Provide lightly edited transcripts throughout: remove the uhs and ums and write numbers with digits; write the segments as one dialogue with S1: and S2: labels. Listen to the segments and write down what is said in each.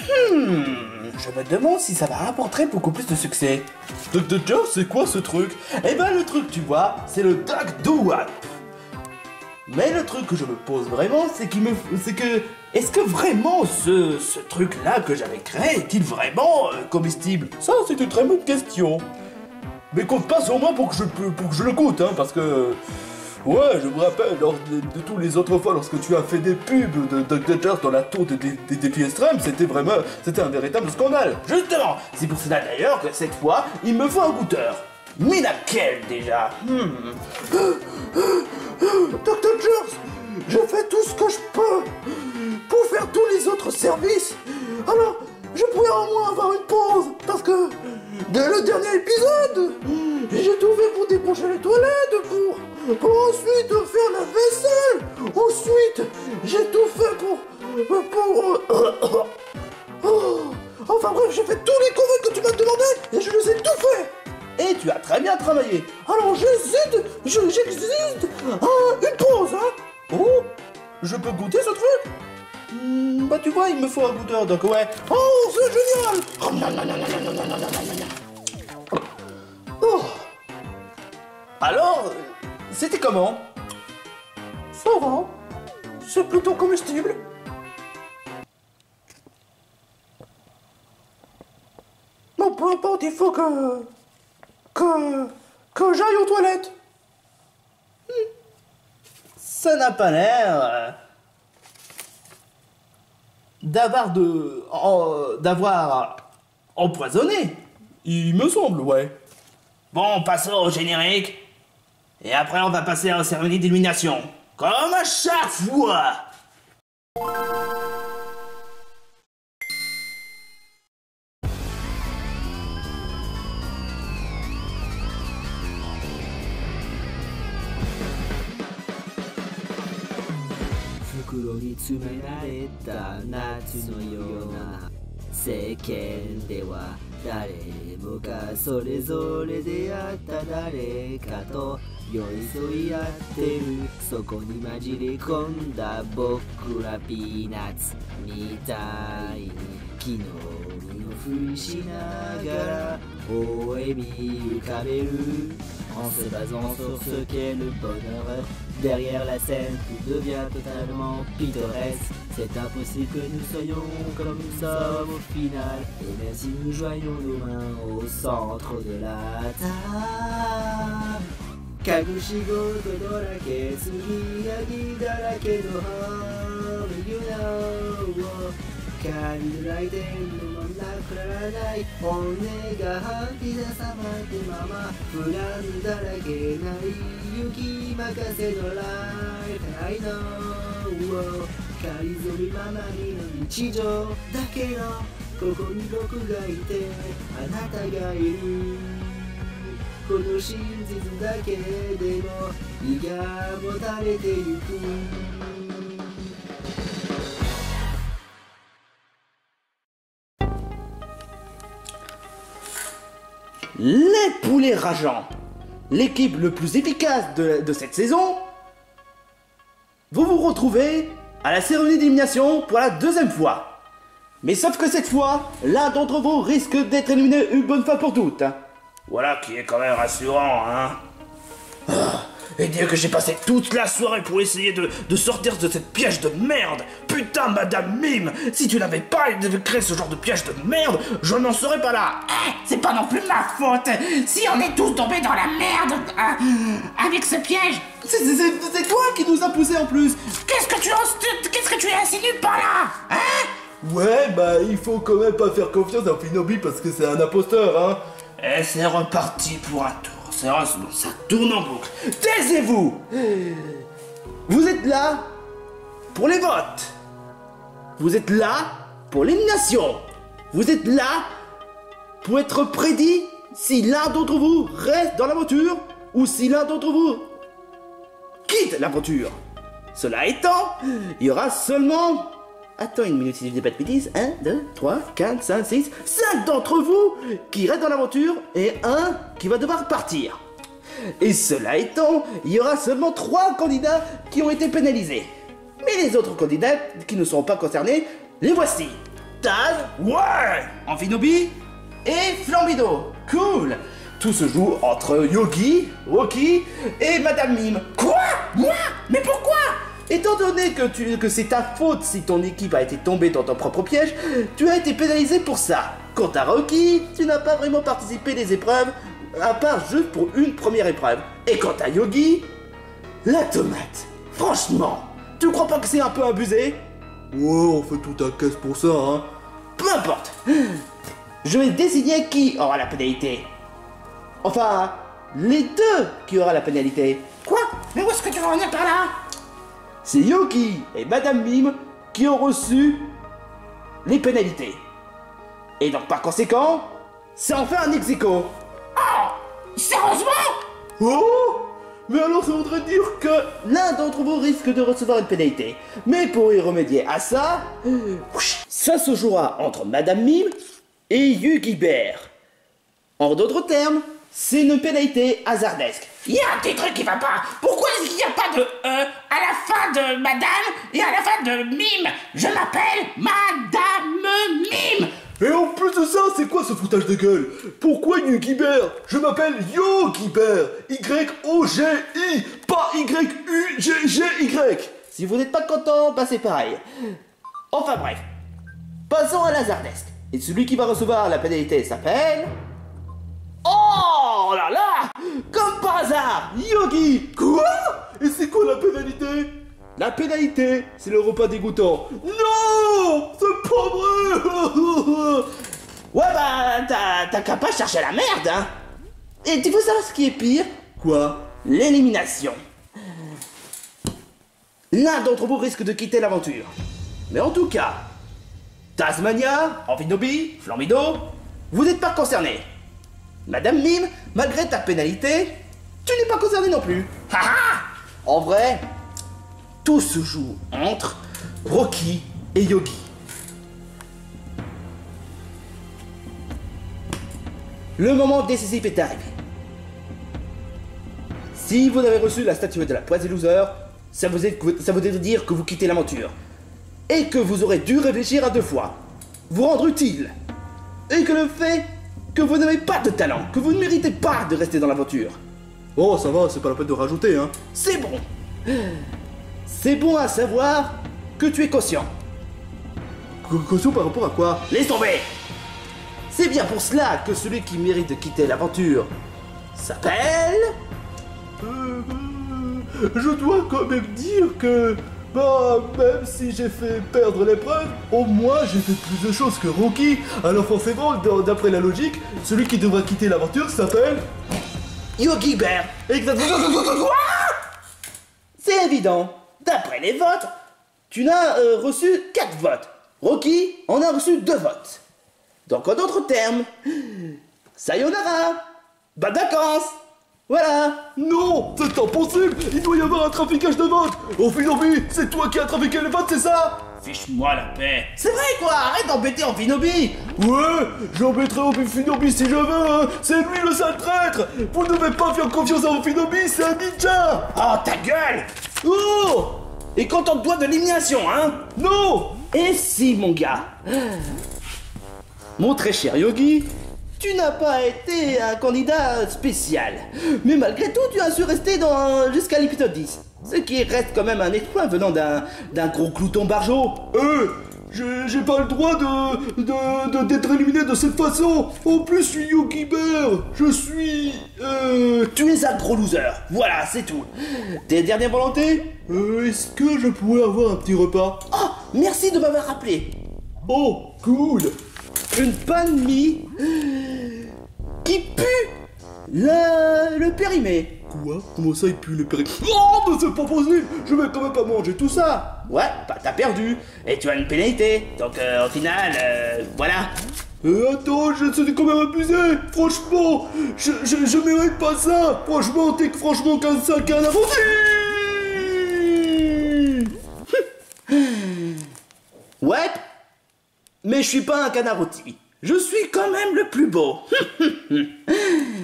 S1: Je me demande si ça va rapporter beaucoup plus de succès. Déjà, c'est quoi ce truc? Eh ben le truc, tu vois, c'est le Duck Do-Wop. Mais le truc que je me pose vraiment, c'est est-ce que vraiment ce truc-là que j'avais créé est-il vraiment comestible? Ça, c'est une très bonne question. Mais compte pas sur moi pour que je le goûte, hein, parce que... Ouais, je me rappelle, lors de tous les autres fois, lorsque tu as fait des pubs de Duck Dodgers dans la tour des défis extrêmes, c'était un véritable scandale. Justement, c'est pour cela d'ailleurs que cette fois, il me faut un goûteur. Mais laquelle déjà? Duck Dodgers, je fais tout ce que je peux pour faire tous les autres services. Alors, je pourrais au moins avoir une pause, parce que dès le dernier épisode, j'ai tout fait pour débrancher les toilettes, pour ensuite faire la vaisselle. Ensuite, j'ai tout fait pour... Enfin bref, j'ai fait tous les convois que tu m'as demandé et je les ai tout fait. Et tu as très bien travaillé. Alors j'existe une pause, hein. Oh, je peux goûter ce truc? Bah tu vois, il me faut un goûteur, donc ouais. Oh, c'est génial. Oh. Alors, c'était comment? Ça va. C'est plutôt comestible. Bon, peu importe, il faut que j'aille aux toilettes. Ça n'a pas l'air d'avoir empoisonné. Il me semble, ouais. Bon, passons au générique. Et après, on va passer à la cérémonie d'illumination. Comme à chaque fois.
S2: 袋に詰められた夏のような世間では誰もがそれぞれ出会った誰かと寄り添い合ってるそこに混じり込んだ僕らピーナッツみたいに昨日のふりしながら微笑み浮かべるEn se basant sur ce qu'est le bonheur, derrière la scène, tout devient totalement pittoresque. C'est impossible que nous soyons comme nous sommes au final. Et même si nous joignons nos mains au centre de la table, 隠し事だらけ、すぎやぎだらけの Home, you know 光の来店のままくららない本音が吐き出さまってまま不安だらけない雪任せのライフ I know 仮ぞりままにの日常だけどここに僕がいてあなたがいるこの真実だけでも胃がもたれてゆく
S1: Les poulets rageants, l'équipe le plus efficace de cette saison, vous vous retrouvez à la cérémonie d'élimination pour la deuxième fois. Mais sauf que cette fois, l'un d'entre vous risque d'être éliminé une bonne fois pour toutes. Voilà qui est quand même rassurant, hein. Et dire que j'ai passé toute la soirée pour essayer de sortir de cette piège de merde. Putain, Madame Mime, si tu n'avais pas créé ce genre de piège de merde, je n'en serais pas là.
S3: C'est pas non plus ma faute si on est tous tombés dans la merde avec ce piège.
S1: C'est toi qui nous a poussé en plus.
S3: Qu'est-ce que tu insinues par là, hein?
S1: Ouais, bah il faut quand même pas faire confiance à Finobi parce que c'est un imposteur, hein. Et c'est reparti pour un tour. Sérieusement, ça tourne en boucle. Taisez-vous! Vous êtes là pour les votes. Vous êtes là pour l'élimination. Vous êtes là pour être prédit si l'un d'entre vous reste dans la voiture ou si l'un d'entre vous quitte la voiture. Cela étant, il y aura seulement... Attends une minute si je dis pas de bêtises. 1, 2, 3, 4, 5, 6, 5 d'entre vous qui restent dans la voiture et un qui va devoir partir. Et cela étant, il y aura seulement 3 candidats qui ont été pénalisés. Mais les autres candidats qui ne seront pas concernés, les voici.
S2: Taz,
S1: Ouais, Amphinobi et Flambido. Cool. Tout se joue entre Yogi, Rocky et Madame Mime.
S3: Quoi? Moi? Mais pourquoi?
S1: Étant donné que c'est ta faute si ton équipe a été tombée dans ton propre piège, tu as été pénalisé pour ça. Quant à Rocky, tu n'as pas vraiment participé des épreuves, à part juste pour une première épreuve. Et quant à Yogi, la tomate. Franchement, tu crois pas que c'est un peu abusé? Ouais, on fait tout à caisse pour ça, hein. Peu importe. Je vais désigner qui aura la pénalité. Enfin, les deux qui aura la pénalité.
S3: Quoi? Mais où est-ce que tu vas en venir par là?
S1: C'est Yogi et Madame Mime qui ont reçu les pénalités. Et donc par conséquent, c'est enfin un ex-aequo.
S3: Oh! Sérieusement?
S1: Oh! Mais alors ça voudrait dire que l'un d'entre vous risque de recevoir une pénalité. Mais pour y remédier à ça, ça se jouera entre Madame Mime et Yogi Bear. En d'autres termes, c'est une pénalité hasardesque.
S3: Il y a un petit truc qui va pas. Pourquoi est-ce qu'il n'y a pas de à la fin de Madame et à la fin de Mime? Je m'appelle Madame Mime.
S1: Et en plus de ça, c'est quoi ce foutage de gueule? Pourquoi Yogi Bear? Je m'appelle Yogi Bear. Y-O-G-I, pas Y-U-G-G-Y. Si vous n'êtes pas content, bah c'est pareil. Enfin bref, passons à l'hasardesque. Et celui qui va recevoir la pénalité s'appelle... Oh là là! Comme par hasard, Yogi! Quoi? Et c'est quoi la pénalité? La pénalité, c'est le repas dégoûtant. Non! C'est pas vrai! Ouais bah, t'as qu'à pas chercher la merde, hein? Et tu veux savoir ce qui est pire? Quoi? L'élimination. L'un d'entre vous risque de quitter l'aventure. Mais en tout cas, Tazmania, Amphinobi, Flambido, vous n'êtes pas concernés. Madame Mime, malgré ta pénalité, tu n'es pas concerné non plus. En vrai, tout se joue entre Rocky et Yogi. Le moment décisif est arrivé. Si vous avez reçu la statuette de la poisse des losers, ça voudrait dire que vous quittez l'aventure. Et que vous aurez dû réfléchir à deux fois, vous rendre utile. Et que le fait que vous n'avez pas de talent, que vous ne méritez pas de rester dans l'aventure. Oh, ça va, c'est pas la peine de rajouter, hein. C'est bon. C'est bon à savoir que tu es conscient. Conscient par rapport à quoi? Laisse tomber. C'est bien pour cela que celui qui mérite de quitter l'aventure s'appelle... Je dois quand même dire que... Bah, même si j'ai fait perdre l'épreuve, au moins j'ai fait plus de choses que Rocky. Alors forcément, d'après la logique, celui qui devra quitter l'aventure s'appelle... Yogi Bear. Exactement. C'est évident. D'après les votes, tu n'as reçu 4 votes. Rocky en a reçu 2 votes. Donc en d'autres termes, sayonara. Bonnes vacances. Voilà. Non, c'est impossible. Il doit y avoir un traficage de votes. Amphinobi, c'est toi qui as trafiqué les votes, c'est ça?
S3: Fiche-moi la paix.
S1: C'est vrai quoi, arrête d'embêter Amphinobi. Ouais, j'embêterai Amphinobi si je veux, hein. C'est lui le sale traître. Vous ne devez pas faire confiance à Amphinobi, c'est un ninja.
S3: Oh, ta gueule.
S1: Oh. Et contente-toi de l'élimination, hein. Non. Et si, mon gars. Mon très cher Yogi, tu n'as pas été un candidat spécial. Mais malgré tout, tu as su rester jusqu'à l'épisode 10. Ce qui reste quand même un exploit venant d'un gros clouton barjot. J'ai pas le droit d'être éliminé de cette façon. En plus, je suis Yogi Bear. Je suis... Tu es un gros loser. Voilà, c'est tout. Tes dernières volontés? Est-ce que je pourrais avoir un petit repas? Oh, merci de m'avoir rappelé. Oh, cool. Une bonne mie qui pue le périmé. Quoi? Comment ça il pue le périmé? Oh, mais c'est pas possible. Je vais quand même pas manger tout ça. Ouais, bah t'as perdu. Et tu as une pénalité. Donc au final, voilà. Attends, c'est quand même abusé. Franchement, je mérite pas ça. Franchement, t'es franchement qu'un sale canard. Ouais, mais je suis pas un canard rôti. Je suis quand même le plus beau.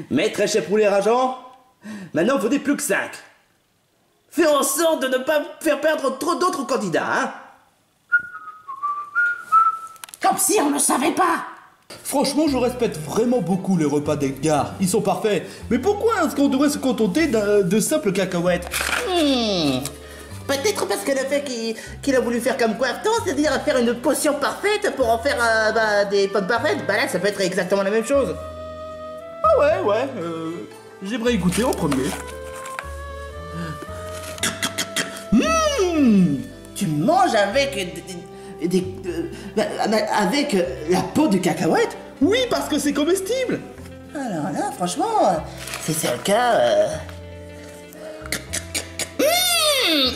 S1: Maître chef poulet rageant, maintenant vous n'êtes plus que 5. Fais en sorte de ne pas faire perdre trop d'autres candidats, hein.
S3: comme si on ne savait pas.
S1: Franchement, je respecte vraiment beaucoup les repas d'Edgar. Ils sont parfaits. Mais pourquoi est-ce qu'on devrait se contenter de simples cacahuètes?
S2: Peut-être parce que le fait qu'il a voulu faire comme Quarton, c'est-à-dire faire une potion parfaite pour en faire des pommes parfaites, bah là ça peut être exactement la même chose.
S1: Ah ouais, j'aimerais y goûter en premier.
S2: Tu manges avec avec la peau de cacahuète?
S1: Oui, parce que c'est comestible.
S2: Alors là, franchement, si c'est le cas...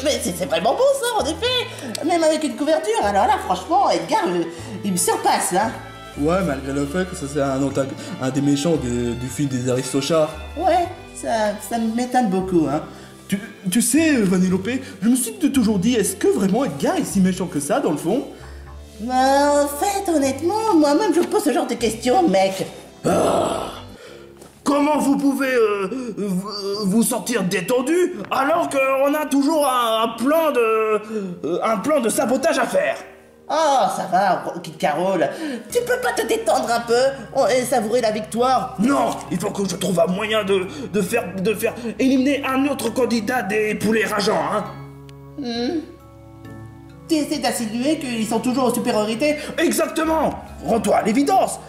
S2: Mais c'est vraiment bon ça, en effet. Même avec une couverture. Alors là, franchement, Edgar, il me surpasse, hein.
S1: Ouais, malgré le fait que ça c'est un des méchants du film des Aristochats.
S2: Ouais, ça m'étonne beaucoup, hein.
S1: Tu sais, Vanellope, je me suis toujours dit, est-ce que vraiment Edgar est si méchant que ça, dans le fond?
S2: Bah, en fait, honnêtement, moi-même je me pose ce genre de questions, mec.
S1: Comment vous pouvez vous sentir détendu alors qu'on a toujours un plan de sabotage à faire?
S2: Oh, ça va, Kid Carol. Tu peux pas te détendre un peu et savourer la victoire?
S1: Non, il faut que je trouve un moyen de faire éliminer un autre candidat des poulets rageants, hein.
S2: Tu essaies d'insinuer qu'ils sont toujours en supériorité?
S1: Exactement. Rends-toi à l'évidence.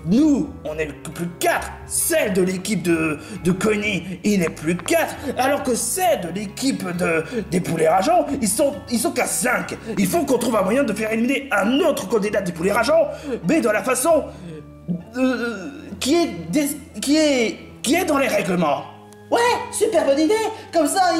S1: Nous, on est plus 4. Celle de l'équipe de Connie, il n'est plus 4. Alors que celle de l'équipe des poulets rageants, ils sont qu'à 5. Il faut qu'on trouve un moyen de faire éliminer un autre candidat des poulets rageants, mais de la façon qui est dans les règlements.
S2: Ouais, super bonne idée. Comme ça,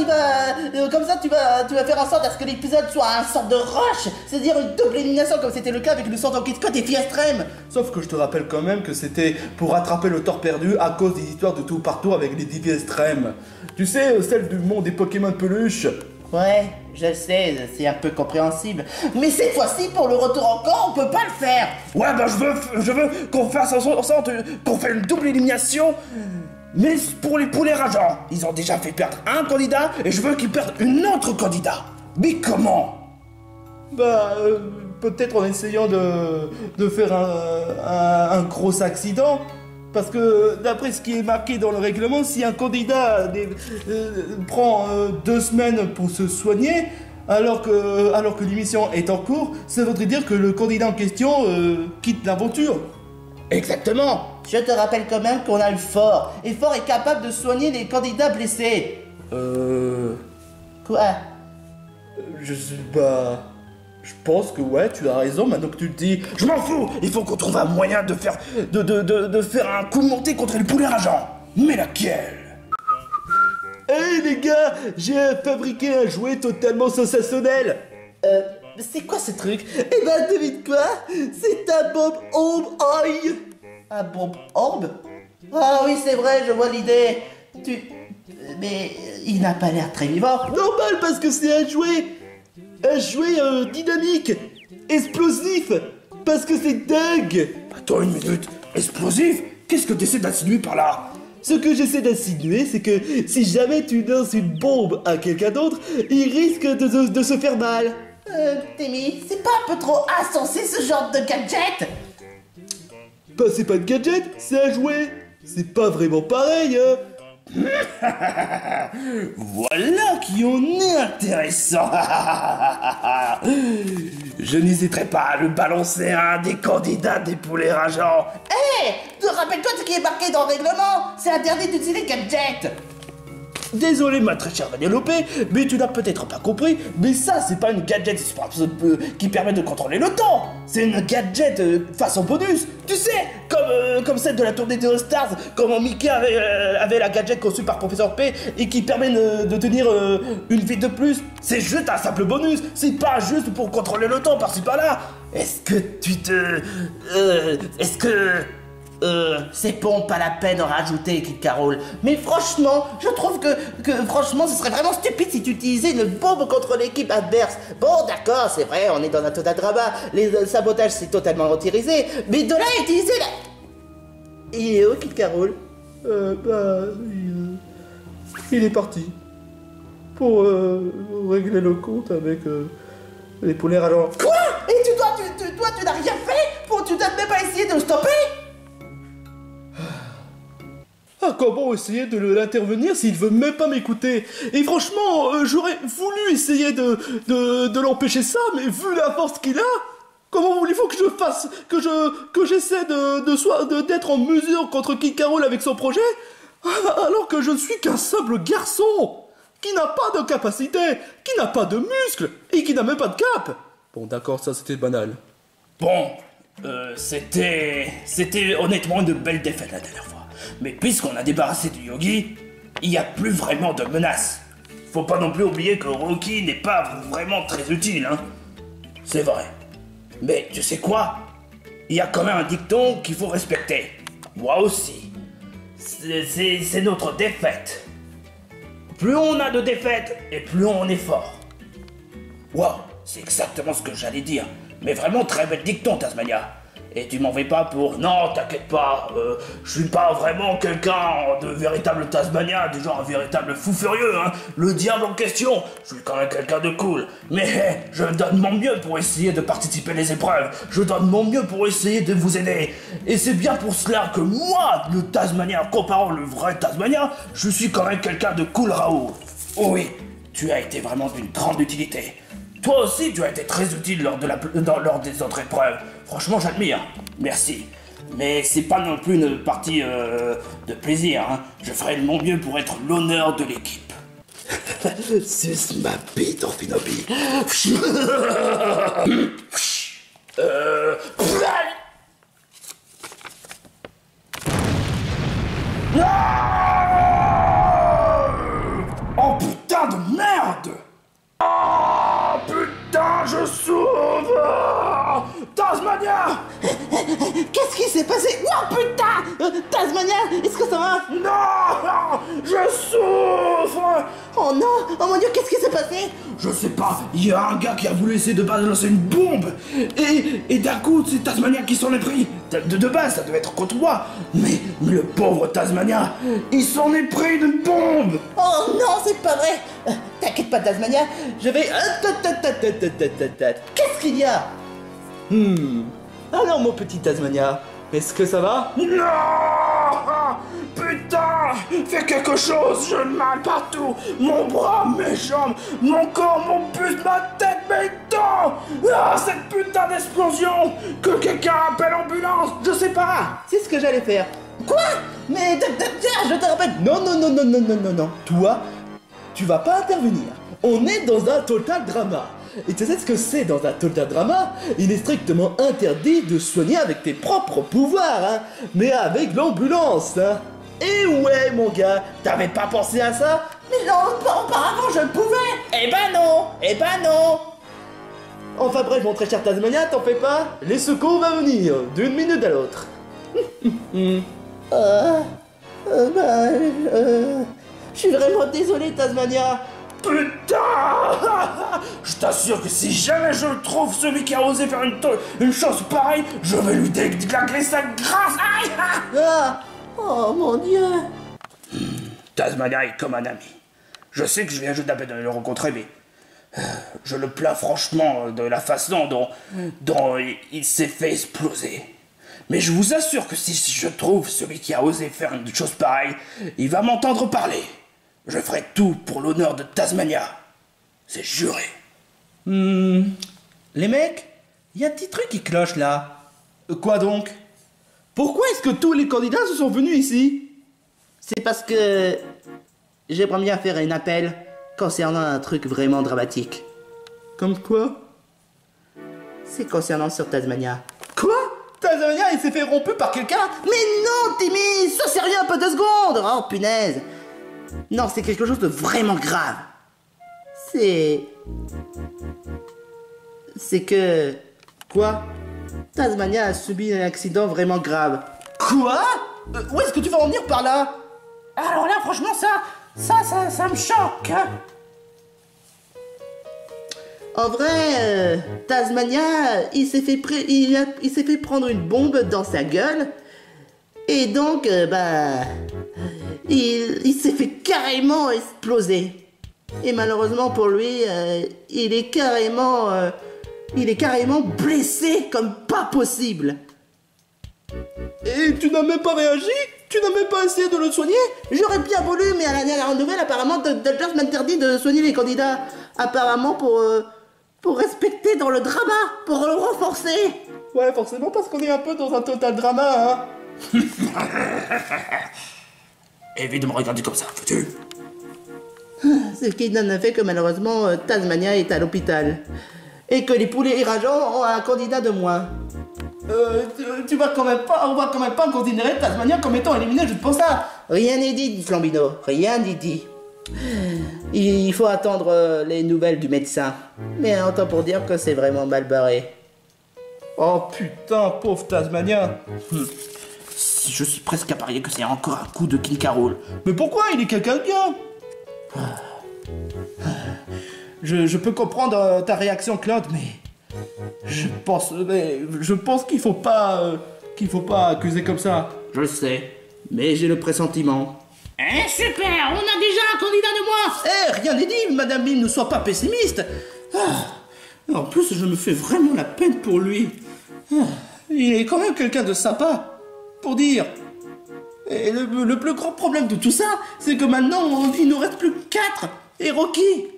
S2: tu vas faire en sorte à ce que l'épisode soit un sorte de rush, c'est-à-dire une double élimination comme c'était le cas avec le centre Kid Scott et Fiastrem.
S1: Sauf que je te rappelle quand même que c'était pour rattraper le temps perdu à cause des histoires de tout partout avec les divs extrêmes. Tu sais, celle du monde des Pokémon de peluche.
S2: Ouais, je sais, c'est un peu compréhensible. Mais cette fois-ci, pour le retour encore, on peut pas le faire.
S1: Ouais, bah je veux qu'on fasse en sorte qu'on fait une double élimination. Mais pour les poulets rageants, ils ont déjà fait perdre un candidat et je veux qu'ils perdent une autre candidat. Mais comment? Bah, peut-être en essayant de faire un gros accident. Parce que d'après ce qui est marqué dans le règlement, si un candidat prend 2 semaines pour se soigner, alors que l'émission est en cours, ça voudrait dire que le candidat en question quitte l'aventure.
S2: Exactement. Je te rappelle quand même qu'on a le Fort. Et Fort est capable de soigner les candidats blessés. Quoi?
S1: Je sais pas... Je pense que ouais, tu as raison, maintenant que tu le dis. Je m'en fous. Il faut qu'on trouve un moyen de faire un coup de montée contre les poulets rageants. Mais laquelle? Hey les gars, j'ai fabriqué un jouet totalement sensationnel.
S2: C'est quoi ce truc? Eh ben, devine quoi? C'est un Bob Orb Eye. Un Bob Orb? Ah oui, c'est vrai, je vois l'idée. Mais il n'a pas l'air très vivant.
S1: Normal, parce que c'est un jouet dynamique, explosif, parce que c'est dingue. Attends une minute, explosif? Qu'est-ce que tu essaies d'insinuer par là? Ce que j'essaie d'insinuer, c'est que si jamais tu lances une bombe à quelqu'un d'autre, il risque de se faire mal.
S2: Timmy, c'est pas un peu trop insensé ce genre de gadget?
S1: Bah c'est pas de gadget, c'est un jouet. C'est pas vraiment pareil, hein. Voilà qui en est intéressant. Je n'hésiterai pas à le balancer à un des candidats des poulets rageants.
S2: Hé, rappelle-toi ce qui est marqué dans le règlement. C'est interdit d'utiliser gadget.
S1: Désolé ma très chère Vanellope, mais tu n'as peut-être pas compris, mais ça c'est pas une gadget qui permet de contrôler le temps. C'est une gadget façon bonus, tu sais, comme celle de la tournée des All-Stars, comment Mickey avait la gadget conçue par Professeur P et qui permet de tenir une vie de plus. C'est juste un simple bonus, c'est pas juste pour contrôler le temps par-ci par-là. Est-ce que
S2: c'est bon, pas la peine de rajouter, Kid Carol. Mais franchement, je trouve que franchement, ce serait vraiment stupide si tu utilisais une bombe contre l'équipe adverse. Bon, d'accord, c'est vrai, on est dans un total drama. Les sabotages, c'est totalement autorisé. Mais de là à utiliser la... Il est où, Kid Carol?
S1: Il est parti. Pour régler le compte avec les poulets rageants.
S2: Quoi? Et toi, tu n'as rien fait pour de le stopper?
S1: Ah, comment essayer de l'intervenir s'il veut même pas m'écouter? Et franchement, j'aurais voulu essayer de l'empêcher ça, mais vu la force qu'il a, comment voulez-vous que je fasse, que j'essaie d'être en mesure contre Kid Carol avec son projet, alors que je ne suis qu'un simple garçon, qui n'a pas de capacité, qui n'a pas de muscles, et qui n'a même pas de cap. Bon, d'accord, ça c'était banal.
S3: Bon, c'était honnêtement une belle défaite la dernière fois. Mais puisqu'on a débarrassé du Yogi, il n'y a plus vraiment de menace. Faut pas non plus oublier que Rocky n'est pas vraiment très utile, hein. C'est vrai. Mais tu sais quoi? Il y a quand même un dicton qu'il faut respecter. Moi aussi. C'est notre défaite. Plus on a de défaites, et plus on est fort. Wow, c'est exactement ce que j'allais dire. Mais vraiment très bel dicton, Tasmania. Et tu m'en veux pas pour... Non, t'inquiète pas, je suis pas vraiment quelqu'un de véritable Tasmania, du genre un véritable fou furieux, hein. Le diable en question, je suis quand même quelqu'un de cool. Mais je donne mon mieux pour essayer de participer aux épreuves. Je donne mon mieux pour essayer de vous aider. Et c'est bien pour cela que moi, le Tasmania, comparant le vrai Tasmania, je suis quand même quelqu'un de cool, Raoul. Oh oui, tu as été vraiment d'une grande utilité. Toi aussi, tu as été très utile lors des autres épreuves. Franchement, j'admire. Merci. Mais c'est pas non plus une partie de plaisir, hein. Je ferai de mon mieux pour être l'honneur de l'équipe.
S1: Suce ma bite, Orphinobi.
S3: Oh putain de merde! Oh putain, je souffre! Tasmania!
S2: Qu'est-ce qui s'est passé? Oh putain! Tasmania, est-ce que ça va?
S3: Non! Je souffre!
S2: Oh non! Oh mon dieu, qu'est-ce qui s'est passé?
S3: Je sais pas, il y a un gars qui a voulu essayer de balancer une bombe! Et d'un coup, c'est Tasmania qui s'en est pris! De base, ça devait être contre moi! Mais le pauvre Tasmania, il s'en est pris d'une bombe!
S2: Oh non, c'est pas vrai! T'inquiète pas, Tasmania, je vais... Qu'est-ce qu'il y a?
S1: Alors, mon petit Tasmania, est-ce que ça va?
S3: Non! Putain! Fais quelque chose! J'ai mal partout! Mon bras, mes jambes, mon corps, mon buste, ma tête, mes dents! Ah, cette putain d'explosion! Que quelqu'un appelle l'ambulance! Je sais pas!
S2: C'est ce que j'allais faire. Quoi? Mais tiens, je te rappelle... Non, non, non, non, non, non, non, non.
S1: Toi, tu vas pas intervenir. On est dans un total drama. Et tu sais ce que c'est dans un total drama? Il est strictement interdit de soigner avec tes propres pouvoirs, hein. Mais avec l'ambulance, hein. Et ouais, mon gars, t'avais pas pensé à ça?
S2: Mais non, auparavant, je le pouvais. Eh ben non. Eh ben non.
S1: Enfin bref, mon très cher Tasmania, t'en fais pas. Les secours vont venir, d'une minute à l'autre.
S2: Je suis vraiment désolé, Tasmania.
S3: Putain! Je t'assure que si jamais je trouve celui qui a osé faire une chose pareille, je vais lui déglaguer sa grâce! Aïe!
S2: Ah. Oh mon dieu.
S3: Tasmania est comme un ami. Je sais que je viens juste à peine de le rencontrer, mais je le plains franchement de la façon dont il s'est fait exploser. Mais je vous assure que si je trouve celui qui a osé faire une chose pareille, il va m'entendre parler. Je ferai tout pour l'honneur de Tasmania. C'est juré.
S1: Les mecs, il y a un petit truc qui cloche là. Quoi donc? Pourquoi est-ce que tous les candidats se sont venus ici?
S2: C'est parce que j'aimerais bien faire un appel concernant un truc vraiment dramatique.
S1: Comme quoi?
S2: C'est concernant sur Tasmania.
S1: Quoi? Tasmania, il s'est fait rompu par quelqu'un?
S2: Mais non, Timmy, sois sérieux un peu 2 secondes. Oh punaise. Non, c'est quelque chose de vraiment grave. C'est que...
S1: Quoi?
S2: Tasmania a subi un accident vraiment grave.
S1: Quoi? Où est-ce que tu vas en venir par là?
S3: Alors là, franchement, ça me choque.
S2: En vrai, Tasmania, il s'est fait prendre une bombe dans sa gueule. Et donc, il s'est fait carrément exploser. Et malheureusement pour lui, il est carrément blessé comme pas possible.
S1: Et tu n'as même pas réagi? Tu n'as même pas essayé de le soigner?
S2: J'aurais bien voulu, mais à la dernière nouvelle, apparemment, Delpers m'interdit de soigner les candidats. Apparemment pour respecter dans le drama, pour le renforcer.
S1: Ouais, forcément, parce qu'on est un peu dans un total drama, hein.
S3: Évite de me regarder comme ça, veux-tu?
S2: Ce qui donne le fait que malheureusement, Tasmania est à l'hôpital. Et que les poulets irrageants ont un candidat de moins.
S1: Tu vas quand même pas, on va quand même pas considérer Tasmania comme étant éliminé juste pour ça.
S2: Rien n'est dit, dit Flambino. Rien n'est dit. Il faut attendre les nouvelles du médecin. Mais autant pour dire que c'est vraiment mal barré.
S1: Oh putain, pauvre Tasmania.
S3: Je suis presque à parier que c'est encore un coup de King Carol.
S1: Mais pourquoi il est quelqu'un de bien? Je peux comprendre ta réaction, Claude, mais je pense qu'il faut pas accuser comme ça.
S2: Je le sais, mais j'ai le pressentiment.
S3: Eh super, on a déjà un candidat de moins.
S1: Eh, rien n'est dit, Madame Mime, ne sois pas pessimiste. En plus, je me fais vraiment la peine pour lui. Il est quand même quelqu'un de sympa, pour dire. Et le plus grand problème de tout ça, c'est que maintenant, il nous reste plus que 4. Et Rocky.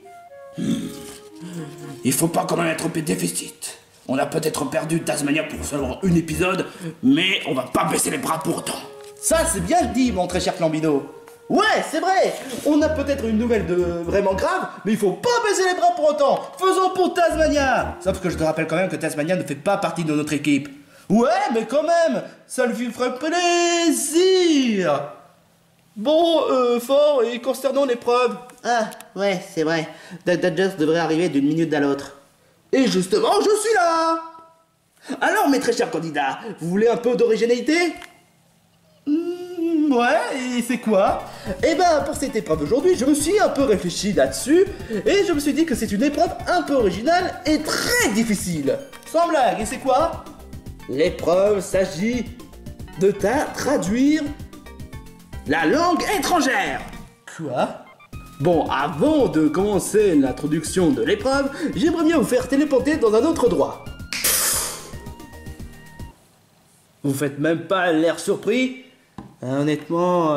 S3: Il faut pas quand même être déficit. On a peut-être perdu Tasmania pour seulement un épisode, mais on va pas baisser les bras pour autant.
S1: Ça, c'est bien dit, mon très cher Flambino. Ouais, c'est vrai. On a peut-être une nouvelle de vraiment grave, mais il faut pas baisser les bras pour autant. Faisons pour Tasmania. Sauf que je te rappelle quand même que Tasmania ne fait pas partie de notre équipe. Ouais, mais quand même, ça lui ferait plaisir. Bon, Fort, et concernant l'épreuve.
S2: Ah, ouais, c'est vrai. Duck Dodgers devrait arriver d'une minute à l'autre.
S1: Et justement, je suis là. Alors, mes très chers candidats, vous voulez un peu d'originalité? Ouais, et c'est quoi? Eh ben, pour cette épreuve d'aujourd'hui, je me suis un peu réfléchi là-dessus, et je me suis dit que c'est une épreuve un peu originale et très difficile. Sans blague, et c'est quoi? L'épreuve s'agit de traduire la langue étrangère. Quoi? Bon, avant de commencer l'introduction de l'épreuve, j'aimerais bien vous faire téléporter dans un autre endroit. Vous faites même pas l'air surpris? Honnêtement,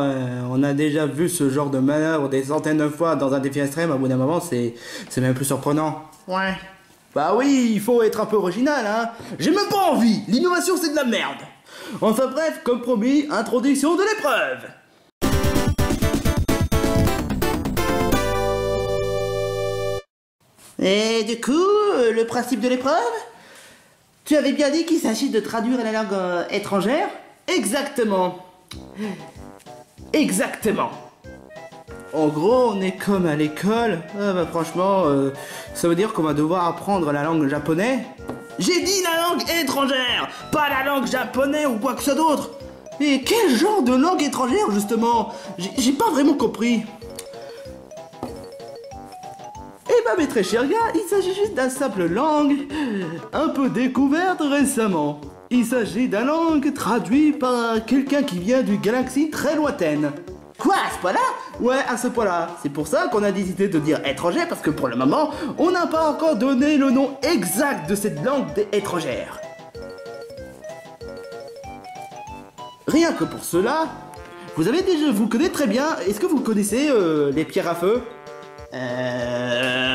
S1: on a déjà vu ce genre de manœuvre des centaines de fois dans un défi extrême. À bout d'un moment, c'est même plus surprenant.
S2: Ouais.
S1: Bah oui, il faut être un peu original, hein. J'ai même pas envie. L'innovation, c'est de la merde. Enfin bref, comme promis, introduction de l'épreuve.
S2: Et du coup, le principe de l'épreuve? Tu avais bien dit qu'il s'agit de traduire la langue étrangère?
S1: Exactement. Exactement. En gros, on est comme à l'école. Bah franchement, ça veut dire qu'on va devoir apprendre la langue japonaise. J'ai dit la langue étrangère, pas la langue japonaise ou quoi que ce soit d'autre. Et quel genre de langue étrangère, justement? J'ai pas vraiment compris. Eh ben mes très chers gars, il s'agit juste d'une simple langue un peu découverte récemment. Il s'agit d'une langue traduite par quelqu'un qui vient d'une galaxie très lointaine.
S2: Quoi, à ce point-là?
S1: Ouais, à ce point-là. C'est pour ça qu'on a décidé de dire étranger, parce que pour le moment, on n'a pas encore donné le nom exact de cette langue étrangère. Rien que pour cela, vous connaissez très bien, est-ce que vous connaissez les pierres à feu?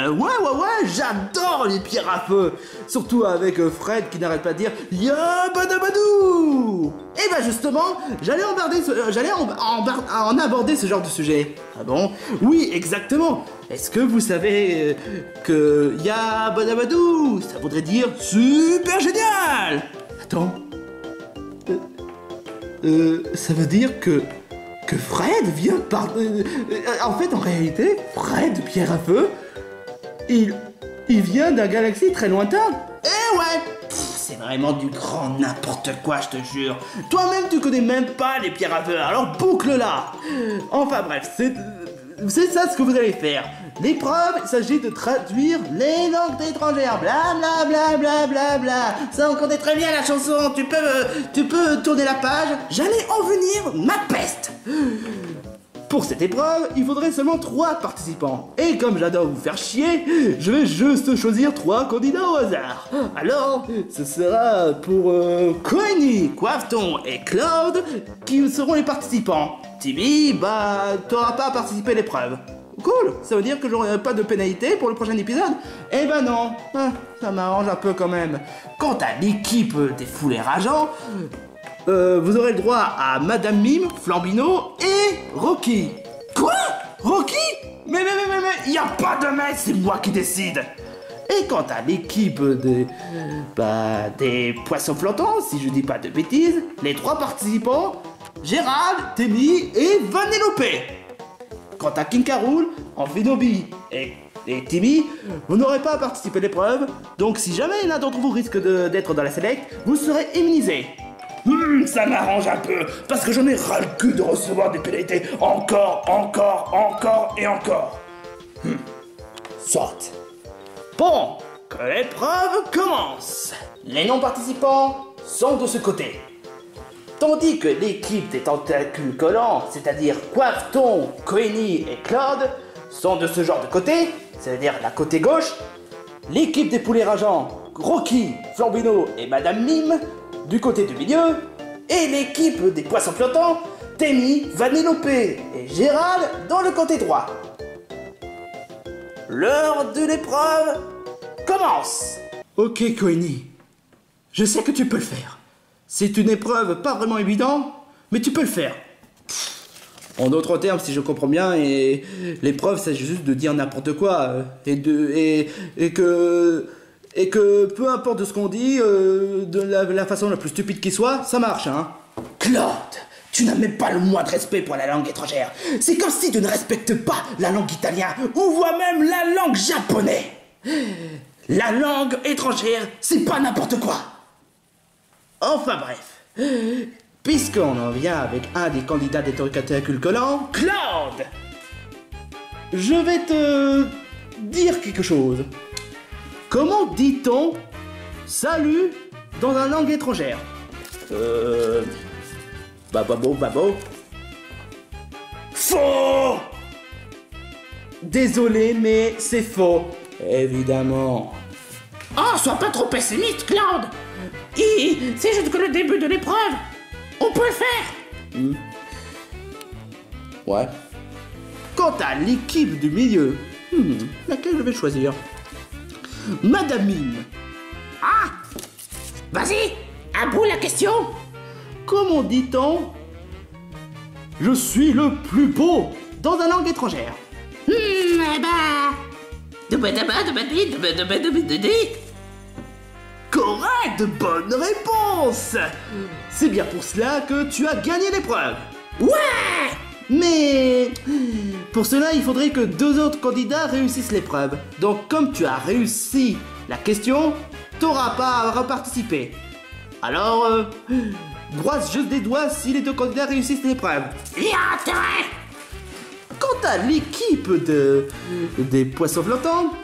S1: Ouais, j'adore les pierres à feu. Surtout avec Fred qui n'arrête pas de dire Yabadabadou. Et bah justement, j'allais en aborder ce genre de sujet. Ah bon? Oui, exactement. Est-ce que vous savez que Yabadabadou, ça voudrait dire super génial? Attends. Ça veut dire que Fred vient par... en fait, en réalité, Fred, pierre à feu, il vient d'un galaxie très lointain. Eh ouais. C'est vraiment du grand n'importe quoi, je te jure. Toi-même, tu connais même pas les pierres à feu, alors boucle-la. Enfin bref, c'est ça ce que vous allez faire. L'épreuve, il s'agit de traduire les langues étrangères. Bla bla bla bla bla bla. Ça, on connaît très bien la chanson. Tu peux tourner la page. J'allais en venir, ma peste. Pour cette épreuve, il faudrait seulement 3 participants. Et comme j'adore vous faire chier, je vais juste choisir 3 candidats au hasard. Alors, ce sera pour Coeny, Quafton et Claude qui seront les participants. Timmy, bah, t'auras pas à participer à l'épreuve. Cool, ça veut dire que j'aurai pas de pénalité pour le prochain épisode? Eh ben non, ça m'arrange un peu quand même. Quant à l'équipe des foulés rageants, vous aurez le droit à Madame Mime, Flambino et Rocky. Quoi? Rocky? Mais, y a pas de mec, c'est moi qui décide. Et quant à l'équipe des poissons flottants, si je dis pas de bêtises, les 3 participants, Gérald, Timmy et Vanellope. Quant à King Carol, Amphinobi et Timmy, vous n'aurez pas à participer à l'épreuve, donc si jamais l'un d'entre vous risque d'être dans la select, vous serez immunisé.
S3: Ça m'arrange un peu, parce que j'en ai ras le cul de recevoir des pénalités encore et encore.
S1: Soit. Bon, que l'épreuve commence. Les non-participants sont de ce côté. Tandis que l'équipe des tentacules collants, c'est-à-dire Quafton, Coeny et Claude, sont de ce genre de côté, c'est-à-dire la côté gauche, l'équipe des poulets rageants, Rocky, Flambino et Madame Mime, du côté du milieu, et l'équipe des poissons flottants, Timmy, Vanellope et Gérald dans le côté droit. L'heure de l'épreuve commence. Ok, Coeny, je sais que tu peux le faire. C'est une épreuve pas vraiment évidente, mais tu peux le faire. En d'autres termes, si je comprends bien, et l'épreuve, c'est juste de dire n'importe quoi, et que peu importe ce qu'on dit, de la façon la plus stupide qui soit, ça marche, hein.
S3: Claude, tu n'as même pas le moindre respect pour la langue étrangère. C'est comme si tu ne respectes pas la langue italienne, ou voire même la langue japonaise. La langue étrangère, c'est pas n'importe quoi.
S1: Enfin bref, puisqu'on en vient avec un des candidats des tentacules collants,
S3: Claude,
S1: je vais te dire quelque chose. Comment dit-on salut dans une langue étrangère? Babo.
S3: Faux.
S1: Désolé, mais c'est faux. Évidemment.
S3: Oh, sois pas trop pessimiste, Claude. C'est juste que le début de l'épreuve. On peut le faire.
S1: Ouais. Quant à l'équipe du milieu, laquelle je vais choisir? Madame Mime.
S3: Ah, vas-y, à bout la question.
S1: Comment dit-on je suis le plus beau dans une langue étrangère? Correct, bonne réponse. C'est bien pour cela que tu as gagné l'épreuve.
S3: Ouais.
S1: Mais pour cela, il faudrait que 2 autres candidats réussissent l'épreuve. Donc comme tu as réussi la question, t'auras pas à reparticiper. Alors, croise juste des doigts si les 2 candidats réussissent l'épreuve.
S3: Il y a intérêt.
S1: Quant à l'équipe des poissons flottants,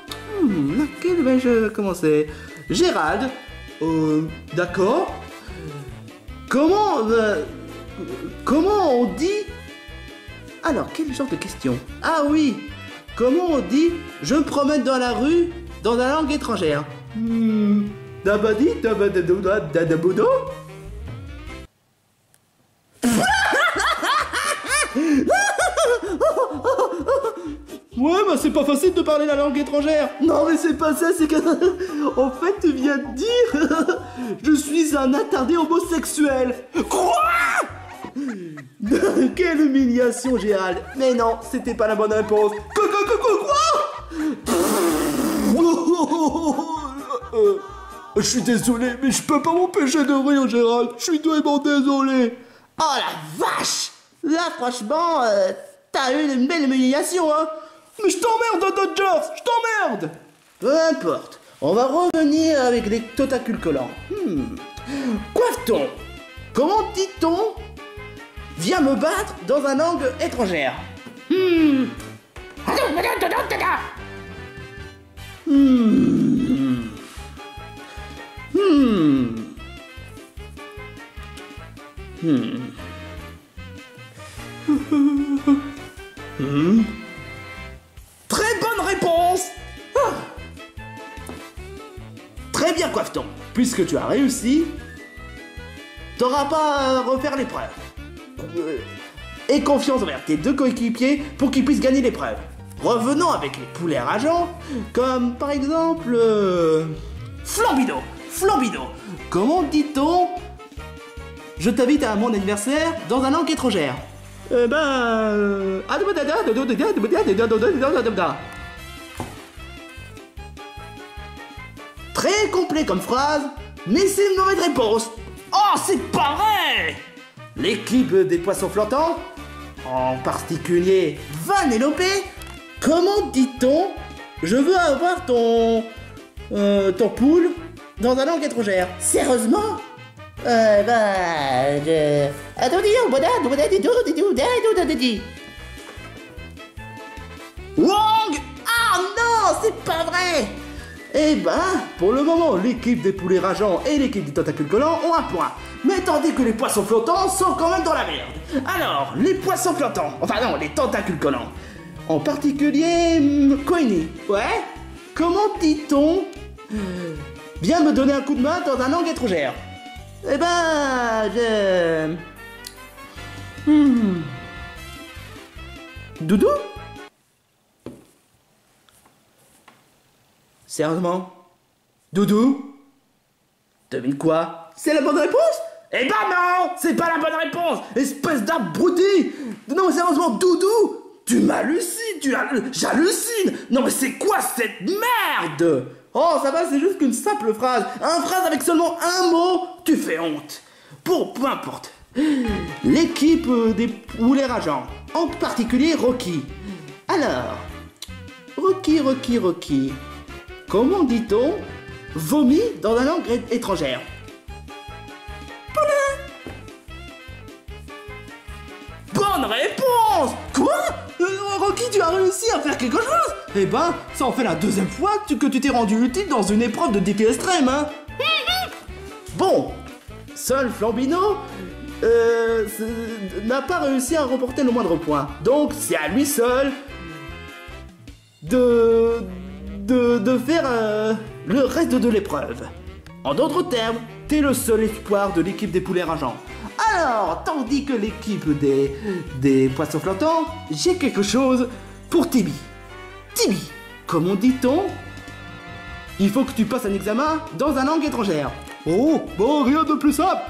S1: laquelle vais-je commencer? Gérald, d'accord. Comment on dit? Alors, quel genre de question? Ah oui, comment on dit je me promène dans la rue dans la langue étrangère? Dabadi, dabadabodo. Ouais, bah c'est pas facile de parler la langue étrangère. Non, mais c'est pas ça, c'est que... En fait, tu viens de dire... Je suis un attardé homosexuel. Quoi? Quelle humiliation, Gérald. Mais non, c'était pas la bonne réponse. Quoi? Je suis désolé, mais je peux pas m'empêcher de rire, Gérald. Je suis vraiment désolé. Oh la vache. Là, franchement, t'as eu une belle humiliation, hein. Mais je t'emmerde, Dodgers, je t'emmerde. Peu importe, on va revenir avec les tentacules collants. Quafton, comment dit-on viens me battre dans une langue étrangère?
S3: Très bonne réponse.
S1: Ah. Très bien, Coifton. Puisque tu as réussi, t'auras pas à refaire l'épreuve. Aie confiance envers tes 2 coéquipiers pour qu'ils puissent gagner l'épreuve. Revenons avec les poulets rageants, comme par exemple...
S3: Flambido.
S1: Comment dit-on je t'invite à mon anniversaire dans un langue étrangère? Très complet comme phrase, mais c'est une mauvaise réponse.
S3: Oh, c'est pas vrai.
S1: L'équipe des poissons flottants, en particulier Vanellope, comment dit-on je veux avoir ton poule dans un langue étrangère?
S2: Sérieusement?
S1: Wong! Ah non, c'est pas vrai! Eh ben, pour le moment, l'équipe des poulets rageants et l'équipe des tentacules collants ont un point. Mais tandis que les poissons flottants sont quand même dans la merde. Alors, les poissons flottants, enfin non, les tentacules collants. En particulier, Coiny. Ouais? Comment dit-on viens me donner un coup de main dans un langue étrangère? Eh ben, Doudou? Sérieusement? Doudou? Devine quoi? C'est la bonne réponse?
S3: Eh ben non, c'est pas la bonne réponse.
S1: Espèce d'abruti! Non mais sérieusement, Doudou? Tu m'hallucines, j'hallucine! Non mais c'est quoi cette merde? Oh ça va, c'est juste qu'une simple phrase. Une phrase avec seulement un mot, tu fais honte. Peu importe. L'équipe des poulets rageants, en particulier Rocky. Alors, Rocky. Comment dit-on vomi dans la langue étrangère?
S3: Bonne réponse.
S1: Quoi? Rocky, tu as réussi à faire quelque chose? Eh ben, ça en fait la 2e fois que tu t'es rendu utile dans une épreuve de défi extrême, hein? Bon, seul Flambino n'a pas réussi à remporter le moindre point. Donc, c'est à lui seul de faire le reste de l'épreuve. En d'autres termes, t'es le seul espoir de l'équipe des poulets rageants. Alors, tandis que l'équipe des poissons flottants, j'ai quelque chose pour Tibi. Tibi, comment dit-on? Il faut que tu passes un examen dans une langue étrangère. Oh, bon, rien de plus simple.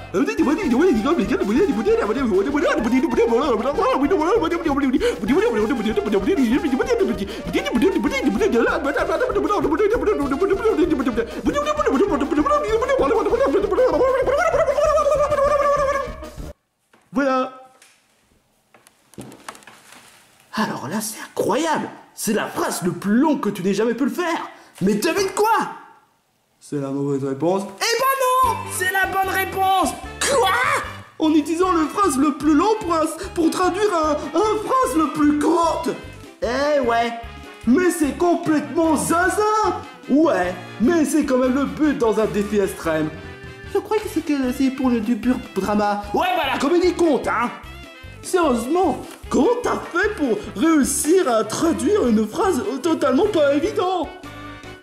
S1: Voilà. Alors là, c'est incroyable. C'est la phrase le plus longue que tu n'aies jamais pu le faire. Mais devine quoi? C'est la mauvaise réponse.
S3: Eh ben non, c'est la bonne réponse. Quoi?
S1: En utilisant le phrase le plus long pour traduire un phrase le plus courte. Eh ouais, mais c'est complètement zinzin. Ouais, mais c'est quand même le but dans un défi extrême. Je crois que c'est pour du pur drama.
S3: Ouais, bah la comédie compte, hein.
S1: Sérieusement, comment t'as fait pour réussir à traduire une phrase totalement pas évidente?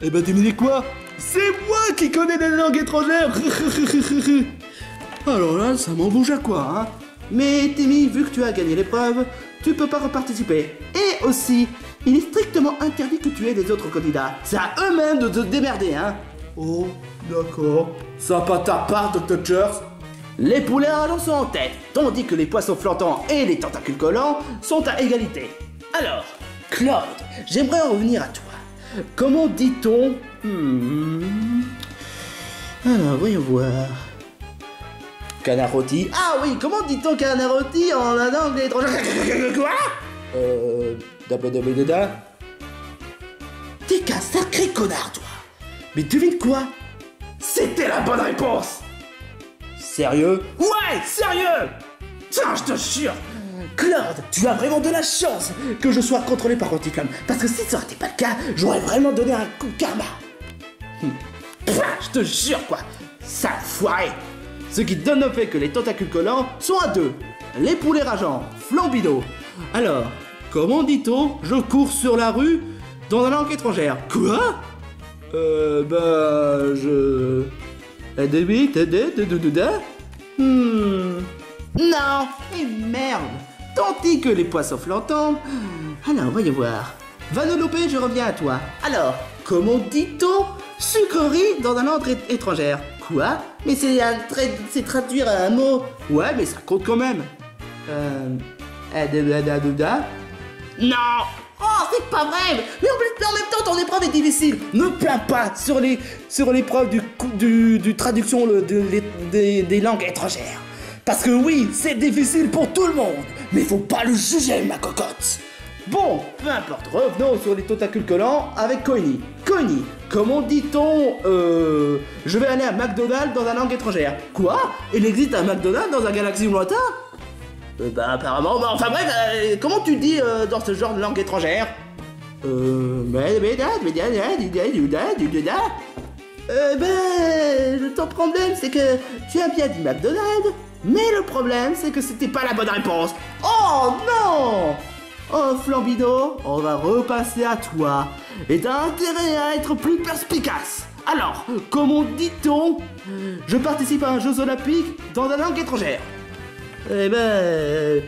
S1: Eh ben devinez quoi? C'est moi qui connais les langues étrangères. Alors là, ça m'en bouge à quoi, hein? Mais Timmy, vu que tu as gagné l'épreuve, tu peux pas reparticiper. Et aussi, il est strictement interdit que tu aies les autres candidats. C'est à eux-mêmes de te démerder, hein? Oh, d'accord. Sympa ta part, Dr. Church. Les poulets rageants sont en tête, tandis que les poissons flottants et les tentacules collants sont à égalité. Alors, Claude, j'aimerais en revenir à toi. Comment dit-on Alors, voyons voir. Canard rôti. Ah oui, comment dit-on canard rôti en langue étrangère? Quoi? Dabadabadada. T'es qu'un sacré connard, toi. Mais devine quoi? C'était la bonne réponse. Sérieux?
S3: Ouais, sérieux.
S1: Tiens, je te jure, Claude, tu as vraiment de la chance que je sois contrôlé par Anticlum. Parce que si ça n'était pas le cas, j'aurais vraiment donné un coup de karma. Je te jure, quoi. Sale foiré. Ce qui donne le fait que les tentacules collants sont à 2. Les poulets rageants, Flambido. Alors, comment dit-on, je cours sur la rue dans la langue étrangère. Quoi? Non, et merde. Tandis que les poissons l'entendent. Alors, voyons voir. Vanellope, je reviens à toi. Alors, comment dit-on sucrerie dans la langue étrangère? Quoi? Mais c'est traduire un mot. Ouais, mais ça compte quand même. Non. Oh, c'est pas vrai. Mais en même temps, ton épreuve est difficile. Ne plains pas sur l'épreuve du traduction des langues étrangères. Parce que oui, c'est difficile pour tout le monde. Mais faut pas le juger, ma cocotte. Bon, peu importe, revenons sur les tentacules collants avec Koini. Koini, comment dit-on je vais aller à McDonald's dans la langue étrangère. Quoi? Il existe un McDonald's dans un galaxie lointain? Apparemment, enfin bref, comment tu dis dans ce genre de langue étrangère? Ton problème c'est que tu as bien dit McDonald's, mais le problème c'est que c'était pas la bonne réponse. Oh non! Oh Flambido, on va repasser à toi. Et t'as intérêt à être plus perspicace. Alors, comment dit-on je participe à un Jeux Olympiques dans la langue étrangère? Eh ben...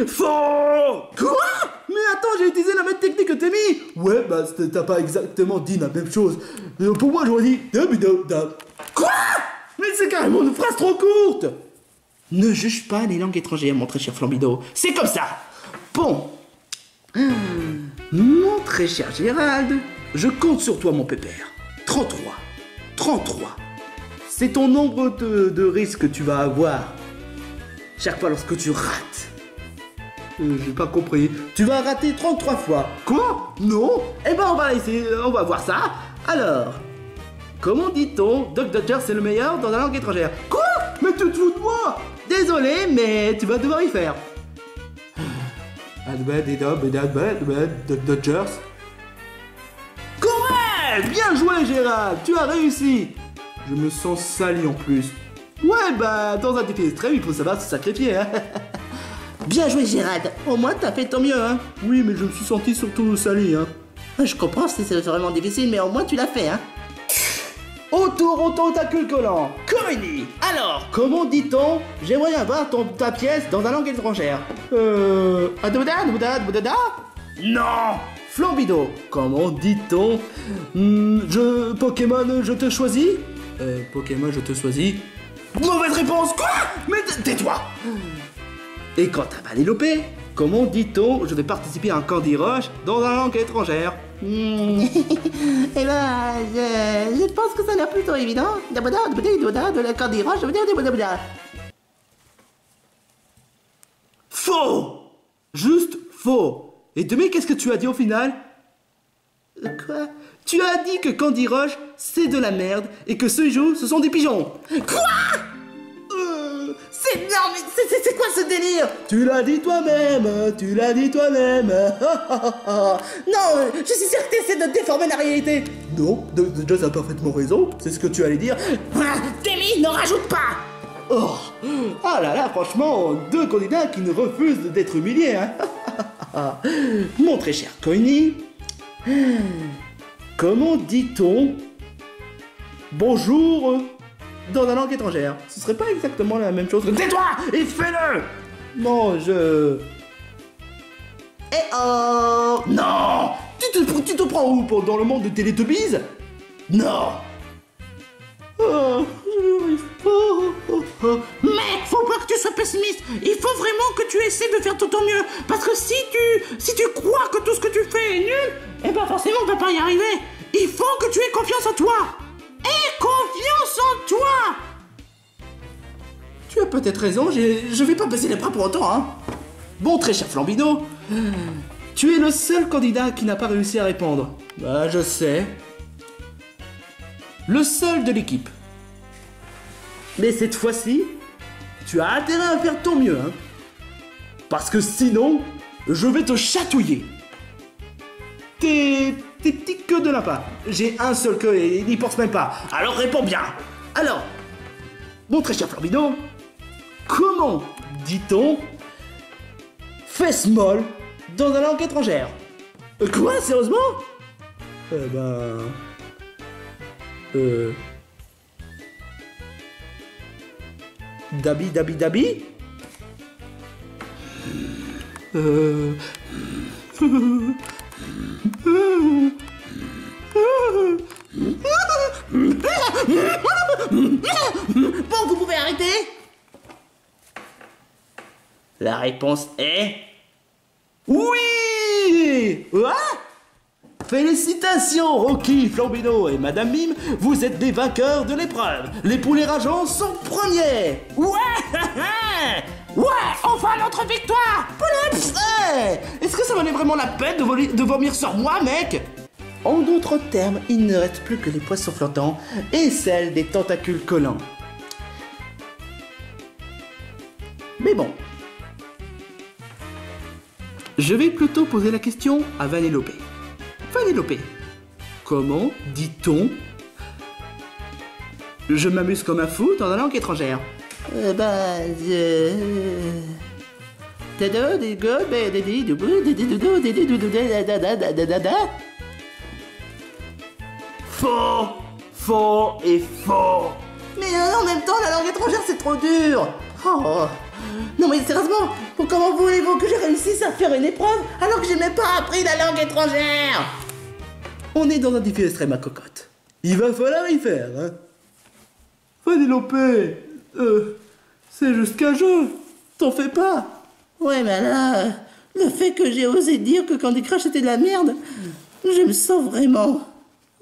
S1: Faux! Quoi? Mais attends, j'ai utilisé la même technique que t'as mis. Ouais, bah t'as pas exactement dit la même chose. Pour moi, j'aurais dit... Quoi? Mais c'est carrément une phrase trop courte. Ne juge pas les langues étrangères, mon très cher Flambido. C'est comme ça. Bon. Mon très cher Gérald, je compte sur toi, mon pépère. 33. 33. C'est ton nombre de risques que tu vas avoir chaque fois lorsque tu rates. J'ai pas compris. Tu vas rater 33 fois. Quoi? Non? Eh ben on va essayer, on va voir ça. Alors, comment dit-on Duck Dodger c'est le meilleur dans la langue étrangère? Quoi? Mais tu te fous de moi? Désolé, mais tu vas devoir y faire. Duck Dodgers. Correct! Bien joué Gérald, tu as réussi. Je me sens sali en plus. Ouais bah dans un défi extrême il faut savoir se sacrifier hein. Bien joué Gérald, au moins t'as fait ton mieux hein. Oui mais je me suis senti surtout sali hein. Je comprends, c'est vraiment difficile mais au moins tu l'as fait hein. Autour au tentacule collant, Koini. Alors, comment dit-on j'aimerais avoir ta pièce dans la langue étrangère? Non. Flambido, comment dit-on Pokémon, je te choisis? Pokémon, je te choisis. Mauvaise réponse. Quoi? Mais tais-toi. Et quant à Vanellope, comment dit-on je vais participer à un Candy Rush dans la langue étrangère? Eh ben, je pense que ça a l'air plutôt évident. De la Candy Rush, je veux dire faux. Juste faux. Et demain, qu'est-ce que tu as dit au final? Quoi? Tu as dit que Candy Rush, c'est de la merde et que ceux qui jouent, ce sont des pigeons. Quoi? Non mais c'est quoi ce délire? Tu l'as dit toi-même. Non, je suis sûr que t'essaies de déformer la réalité. Non, Jazz a parfaitement raison, c'est ce que tu allais dire. Demi, n'en rajoute pas. Oh là là, franchement, deux candidats qui ne refusent d'être humiliés hein. Mon très cher Koini, comment dit-on bonjour dans la langue étrangère? Ce serait pas exactement la même chose que... Tais-toi et fais-le. Non, je... Eh oh. Non. Tu te prends où? Dans le monde de Télétobies? Non. Oh, je n'arrive pas. Mec, faut pas que tu sois pessimiste. Il faut vraiment que tu essaies de faire tout ton mieux. Parce que si tu crois que tout ce que tu fais est nul, eh ben forcément on va pas y arriver. Il faut que tu aies confiance en toi. Aie confiance en toi. Tu as peut-être raison, je vais pas baisser les bras pour autant, hein. Bon, très cher Flambido, tu es le seul candidat qui n'a pas réussi à répondre. Bah, je sais. Le seul de l'équipe. Mais cette fois-ci, tu as intérêt à faire ton mieux, hein. Parce que sinon, je vais te chatouiller. tes petites queues de lapin. J'ai un seul queue et il n'y pense même pas. Alors réponds bien. Alors, mon très cher Flambino, comment dit-on fesse molle dans la langue étrangère? Quoi, sérieusement? Dabi, dabi, dabi?
S2: Bon, vous pouvez arrêter?
S3: La réponse est...
S1: Oui! Quoi? Félicitations, Rocky, Flambino et Madame Mime, vous êtes des vainqueurs de l'épreuve. Les poulets rageants sont premiers.
S3: Ouais! Ouais! Enfin notre victoire!
S1: Hey, est-ce que ça valait vraiment la peine de vomir sur moi, mec? En d'autres termes, il ne reste plus que les poissons flottants et celles des tentacules collants. Mais bon. Je vais plutôt poser la question à Vanellope. Vanellope, comment dit-on je m'amuse comme un fou dans la langue étrangère? Faux, faux et faux.
S2: Mais en même temps, la langue étrangère, c'est trop dur. Oh. Non mais sérieusement, comment voulez-vous que je réussisse à faire une épreuve alors que j'ai même pas appris la langue étrangère?
S1: On est dans un défi extrême à cocotte. Il va falloir y faire, hein. Vanellope, c'est juste qu'un jeu. T'en fais pas.
S2: Ouais, mais là, le fait que j'ai osé dire que Candy Crush était de la merde, je me sens vraiment...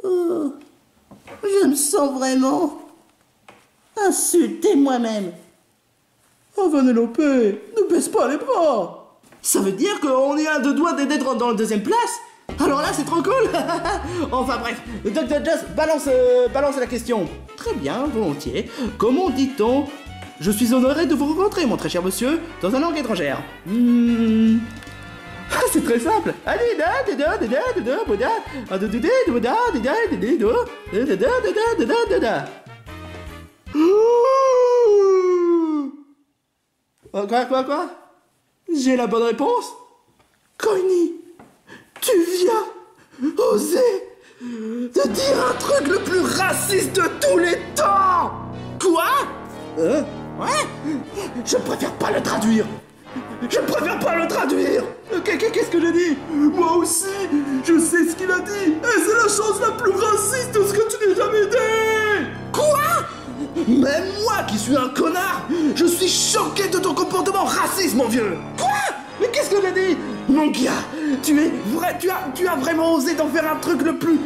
S2: Oh, je me sens vraiment... insulté moi-même.
S1: Oh, Vanellope, ne baisse pas les bras. Ça veut dire qu'on est à deux doigts d'être dans la deuxième place? Alors là, c'est trop cool. Enfin bref, Dr. Just balance la question. Très bien, volontiers. Comment dit-on je suis honoré de vous rencontrer, mon très cher monsieur, dans une langue étrangère? C'est très simple. Allez, Quoi? J'ai la bonne réponse? Coiny, tu viens oser de dire un truc le plus raciste de tous les temps! Quoi? Ouais? Je préfère pas le traduire! Qu'est-ce que j'ai dit? Moi aussi, je sais ce qu'il a dit! Et c'est la chose la plus raciste de ce que tu n'aies jamais dit! Quoi? Même moi qui suis un connard, je suis choqué de ton comportement raciste, mon vieux! Quoi? Mais qu'est-ce que j'ai dit? Mon gars, tu as vraiment osé d'en faire un truc le plus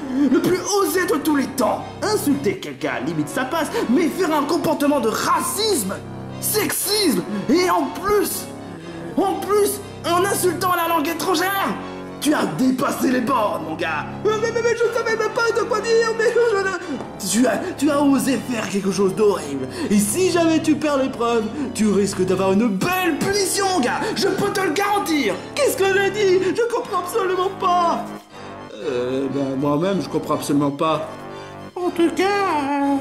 S1: osé de tous les temps. Insulter quelqu'un, limite ça passe, mais faire un comportement de racisme, sexisme, et en plus, en insultant la langue étrangère, tu as dépassé les bornes, mon gars. Mais je savais même pas de quoi dire, mais tu as osé faire quelque chose d'horrible. Et si jamais tu perds l'épreuve, tu risques d'avoir une belle punition, gars. Je peux te le garantir. Qu'est-ce que j'ai dit? Je comprends absolument pas. Moi-même, je comprends absolument pas.
S2: En tout cas,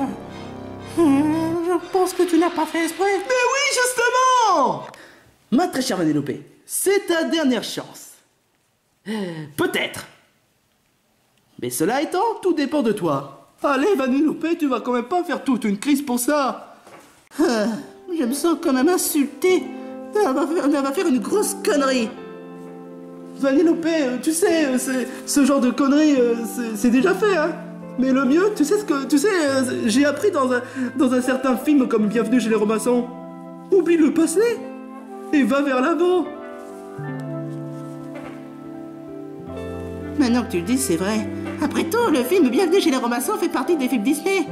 S2: je pense que tu n'as pas fait exprès.
S1: Mais oui, justement. Ma très chère Vanellope, c'est ta dernière chance. Peut-être. Mais cela étant, tout dépend de toi. Allez, Vanellope, tu vas quand même pas faire toute une crise pour ça.
S2: Je me sens quand même insulté. On va faire une grosse connerie.
S1: Vanellope, tu sais, ce genre de conneries, c'est déjà fait, hein. Mais le mieux, j'ai appris dans un certain film comme Bienvenue chez les Robinson. Oublie le passé et va vers l'avant.
S2: Maintenant que tu le dis, c'est vrai. Après tout, le film Bienvenue chez les Robinson fait partie des films Disney.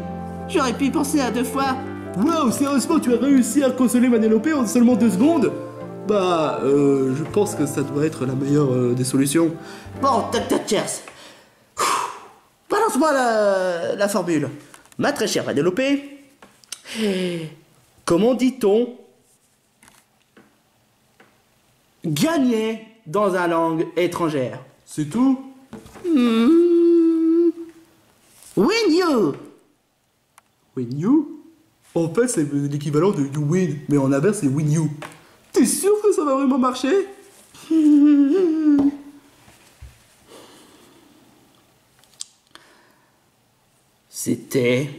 S2: J'aurais pu y penser à 2 fois.
S1: Waouh, sérieusement, tu as réussi à consoler Vanellope en seulement 2 secondes? Je pense que ça doit être la meilleure des solutions.
S2: Bon, tac, cheers.
S1: Balance-moi la formule. Ma très chère Vanellope, comment dit-on gagner dans une langue étrangère? C'est tout?
S2: Win you.
S1: Win you? En fait, c'est l'équivalent de you win, mais en inverse, c'est win you. T'es sûr que ça va vraiment marcher?
S3: C'était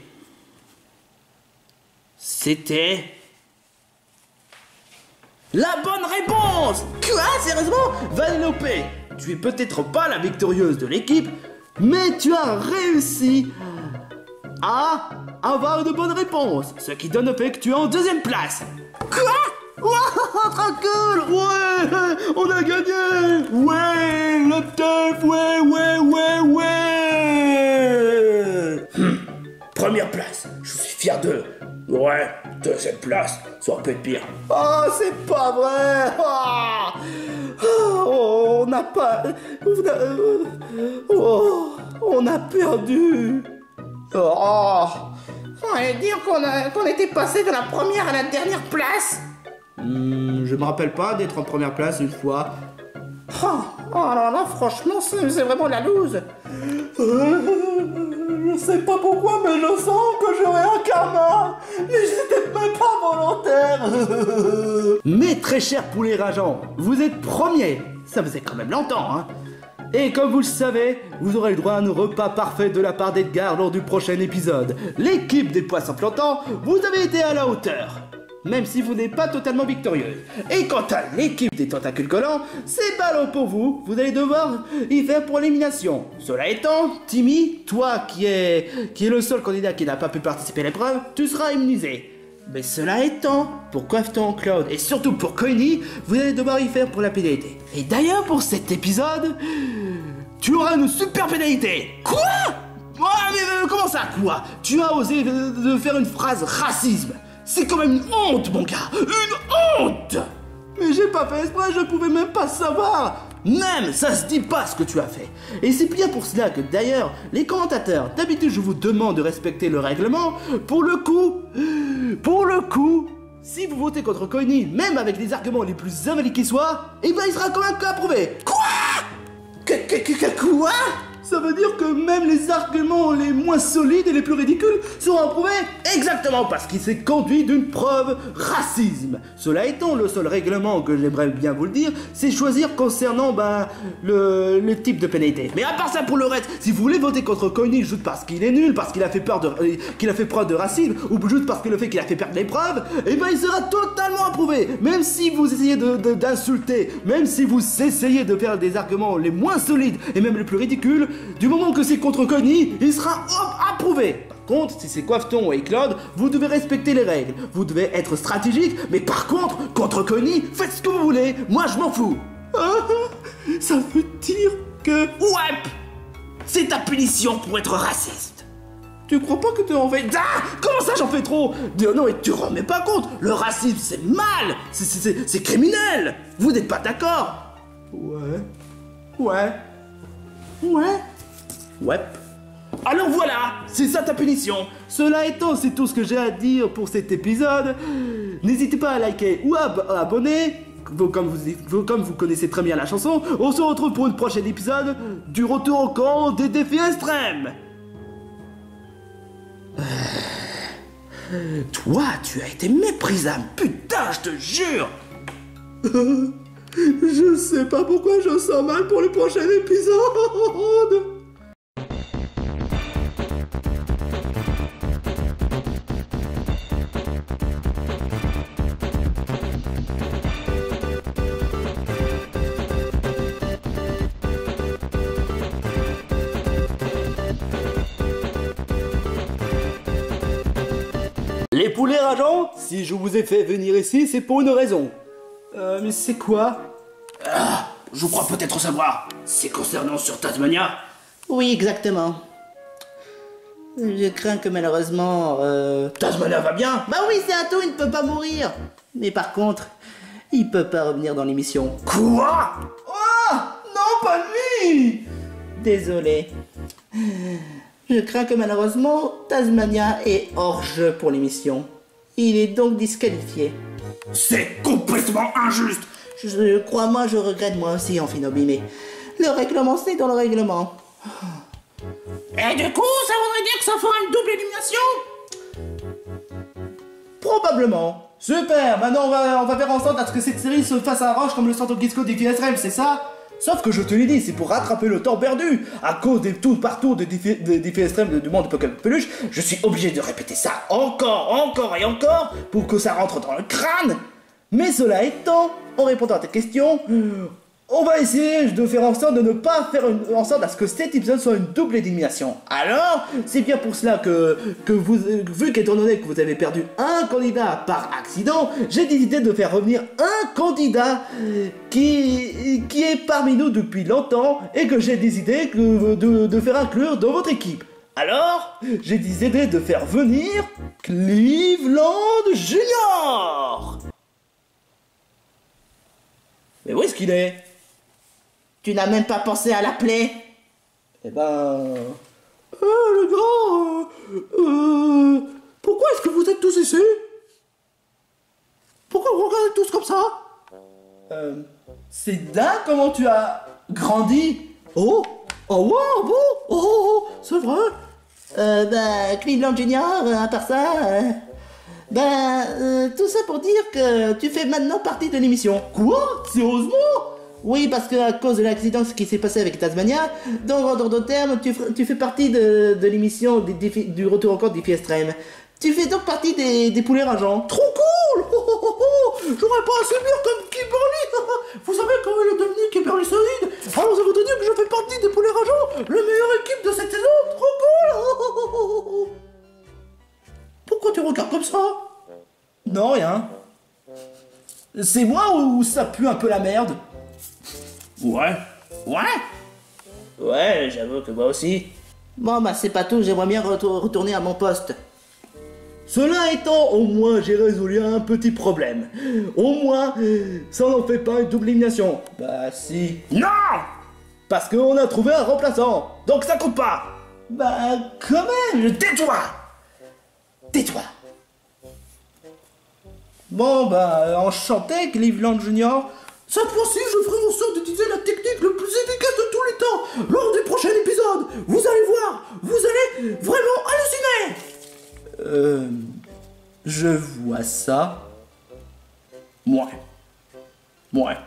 S3: la bonne réponse.
S2: Quoi? Sérieusement?
S3: Vanellope, tu es peut-être pas la victorieuse de l'équipe, mais tu as réussi à avoir de bonnes réponses, ce qui donne au fait que tu es en deuxième place.
S2: Quoi? Wow, trop cool!
S1: Ouais, on a gagné! Ouais, le teuf, ouais.
S3: Première place, je suis fier d'eux. Ouais, deuxième place, ça aurait pu être pire.
S1: Oh, c'est pas vrai! Oh, on n'a pas... on a perdu! Oh.
S2: On va dire qu'on était passé de la première à la dernière place.
S1: Je me rappelle pas d'être en première place une fois.
S2: Oh là là, franchement, c'est vraiment la loose.
S1: Je sais pas pourquoi, mais je sens que j'aurai un karma. Mais c'était même pas volontaire.
S3: Mais très cher poulet rageant, vous êtes premier. Ça faisait quand même longtemps, hein. Et comme vous le savez, vous aurez le droit à un repas parfait de la part d'Edgar lors du prochain épisode. L'équipe des poissons flottants, vous avez été à la hauteur, même si vous n'êtes pas totalement victorieuse. Et quant à l'équipe des tentacules collants, c'est ballot pour vous, vous allez devoir y faire pour l'élimination. Cela étant, Timmy, toi qui est le seul candidat qui n'a pas pu participer à l'épreuve, tu seras immunisé. Mais cela étant, pour Crafton, Cloud et surtout pour Coiny, vous allez devoir y faire pour la pénalité. Et d'ailleurs, pour cet épisode, tu auras une super pénalité. Quoi? Mais comment ça, quoi? Tu as osé de faire une phrase racisme. C'est quand même une honte, mon gars. Une honte.
S1: Mais j'ai pas fait exprès, je pouvais même pas savoir.
S3: Même, ça se dit pas ce que tu as fait. Et c'est bien pour cela que d'ailleurs, les commentateurs, d'habitude je vous demande de respecter le règlement. Pour le coup, si vous votez contre Coiny, même avec les arguments les plus invalides qui soient, eh ben il sera quand même approuvé.
S2: Quoi? Quoi?
S1: Ça veut dire que même les arguments les moins solides et les plus ridicules seront approuvés?
S3: Exactement, parce qu'il s'est conduit d'une preuve racisme. Cela étant, le seul règlement que j'aimerais bien vous le dire, c'est choisir concernant le type de pénalité. Mais à part ça, pour le reste, si vous voulez voter contre Coiny juste parce qu'il est nul, parce qu'il a fait preuve de racisme, ou juste parce que le fait qu'il a fait perdre l'épreuve, eh ben il sera totalement approuvé. Même si vous essayez d'insulter, même si vous essayez de faire des arguments les moins solides et même les plus ridicules, du moment que c'est contre Coiny, il sera approuvé. Par contre, si c'est Coifton et Claude, vous devez respecter les règles. Vous devez être stratégique, mais par contre, contre Coiny, faites ce que vous voulez. Moi, je m'en fous.
S1: Ça veut dire que...
S3: Ouais, c'est ta punition pour être raciste.
S1: Tu crois pas que tu en fais...
S3: Ah, comment ça j'en fais trop? Non, et tu remets pas compte. Le racisme, c'est mal. C'est criminel. Vous n'êtes pas d'accord?
S1: Ouais.
S3: Alors voilà, c'est ça ta punition. Cela étant, c'est tout ce que j'ai à dire pour cet épisode. N'hésitez pas à liker ou à abonner. Comme vous connaissez très bien la chanson, on se retrouve pour une prochaine épisode du retour au camp des défis extrêmes. Toi, tu as été méprisable, putain, je te jure.
S1: Je sais pas pourquoi je sens mal pour le prochain épisode.
S3: Les poulets rageants, si je vous ai fait venir ici, c'est pour une raison.
S1: Mais c'est quoi?
S3: Je crois peut-être savoir. C'est concernant sur Tasmania?
S2: Oui, exactement. Je crains que malheureusement...
S3: Tasmania va bien?
S2: Bah oui, c'est un tout, il ne peut pas mourir. Mais par contre, il peut pas revenir dans l'émission.
S3: Quoi?
S1: Oh non, pas lui.
S2: Désolé. Je crains que malheureusement, Tasmania est hors jeu pour l'émission. Il est donc disqualifié.
S3: C'est complètement injuste.
S2: Crois-moi, je regrette moi aussi, Amphinobi, mais Le règlement, c'est dans le règlement.
S3: Et du coup, ça voudrait dire que ça fera une double élimination?
S1: Probablement. Super, maintenant on va faire en sorte à ce que cette série se fasse un rush comme le Santo Kisco Défi Extrême, c'est ça? Sauf que je te l'ai dit, c'est pour rattraper le temps perdu. À cause des tours par tour de Défi Extrême du monde de Pokémon Peluche, je suis obligé de répéter ça encore et encore pour que ça rentre dans le crâne. Mais cela étant, en répondant à ta question, on va essayer de faire en sorte de ne pas faire en sorte à ce que cet épisode soit une double élimination. Alors, c'est bien pour cela que vous, vu qu'étant donné que vous avez perdu un candidat par accident, j'ai décidé de faire revenir un candidat qui est parmi nous depuis longtemps et que j'ai décidé de faire inclure dans votre équipe. Alors, j'ai décidé de faire venir Cleveland Junior. Mais où est-ce qu'il est?
S2: Tu n'as même pas pensé à l'appeler?
S1: Eh ben... le gars... pourquoi est-ce que vous êtes tous ici? Pourquoi vous regardez tous comme ça? C'est dingue comment tu as grandi. Oh wow, bon, c'est vrai.
S2: Cleveland Junior, à part ça... tout ça pour dire que tu fais maintenant partie de l'émission.
S1: Quoi? Sérieusement?
S2: Oui, parce que à cause de l'accident qui s'est passé avec Tasmania, dans l'ordre de terme, tu fais partie de l'émission du retour encore Défi Extrême. Tu fais donc partie des poulets rageants.
S1: Trop cool! J'aurais pas assez bien comme Kimberly. Vous savez comment il est devenu Kimberly Solide? Alors ça veut dire que je fais partie des poulets rageants, la meilleure équipe de cette saison. Trop cool! Pourquoi tu regardes comme ça? Non, rien. C'est moi ou ça pue un peu la merde?
S3: Ouais, j'avoue que moi aussi.
S2: Bon, c'est pas tout, j'aimerais bien retourner à mon poste.
S1: Cela étant, au moins j'ai résolu un petit problème. Au moins, ça n'en fait pas une double élimination. Bah si.
S3: Non!
S1: Parce qu'on a trouvé un remplaçant.
S3: Donc ça compte pas.
S1: Bah quand même.
S3: Tais-toi.
S1: Bon enchanté Cleveland Junior. Cette fois-ci, je ferai en sorte d'utiliser la technique le plus efficace de tous les temps lors des prochains épisodes. Vous allez voir, vous allez vraiment halluciner. Je vois ça.
S3: Ouais.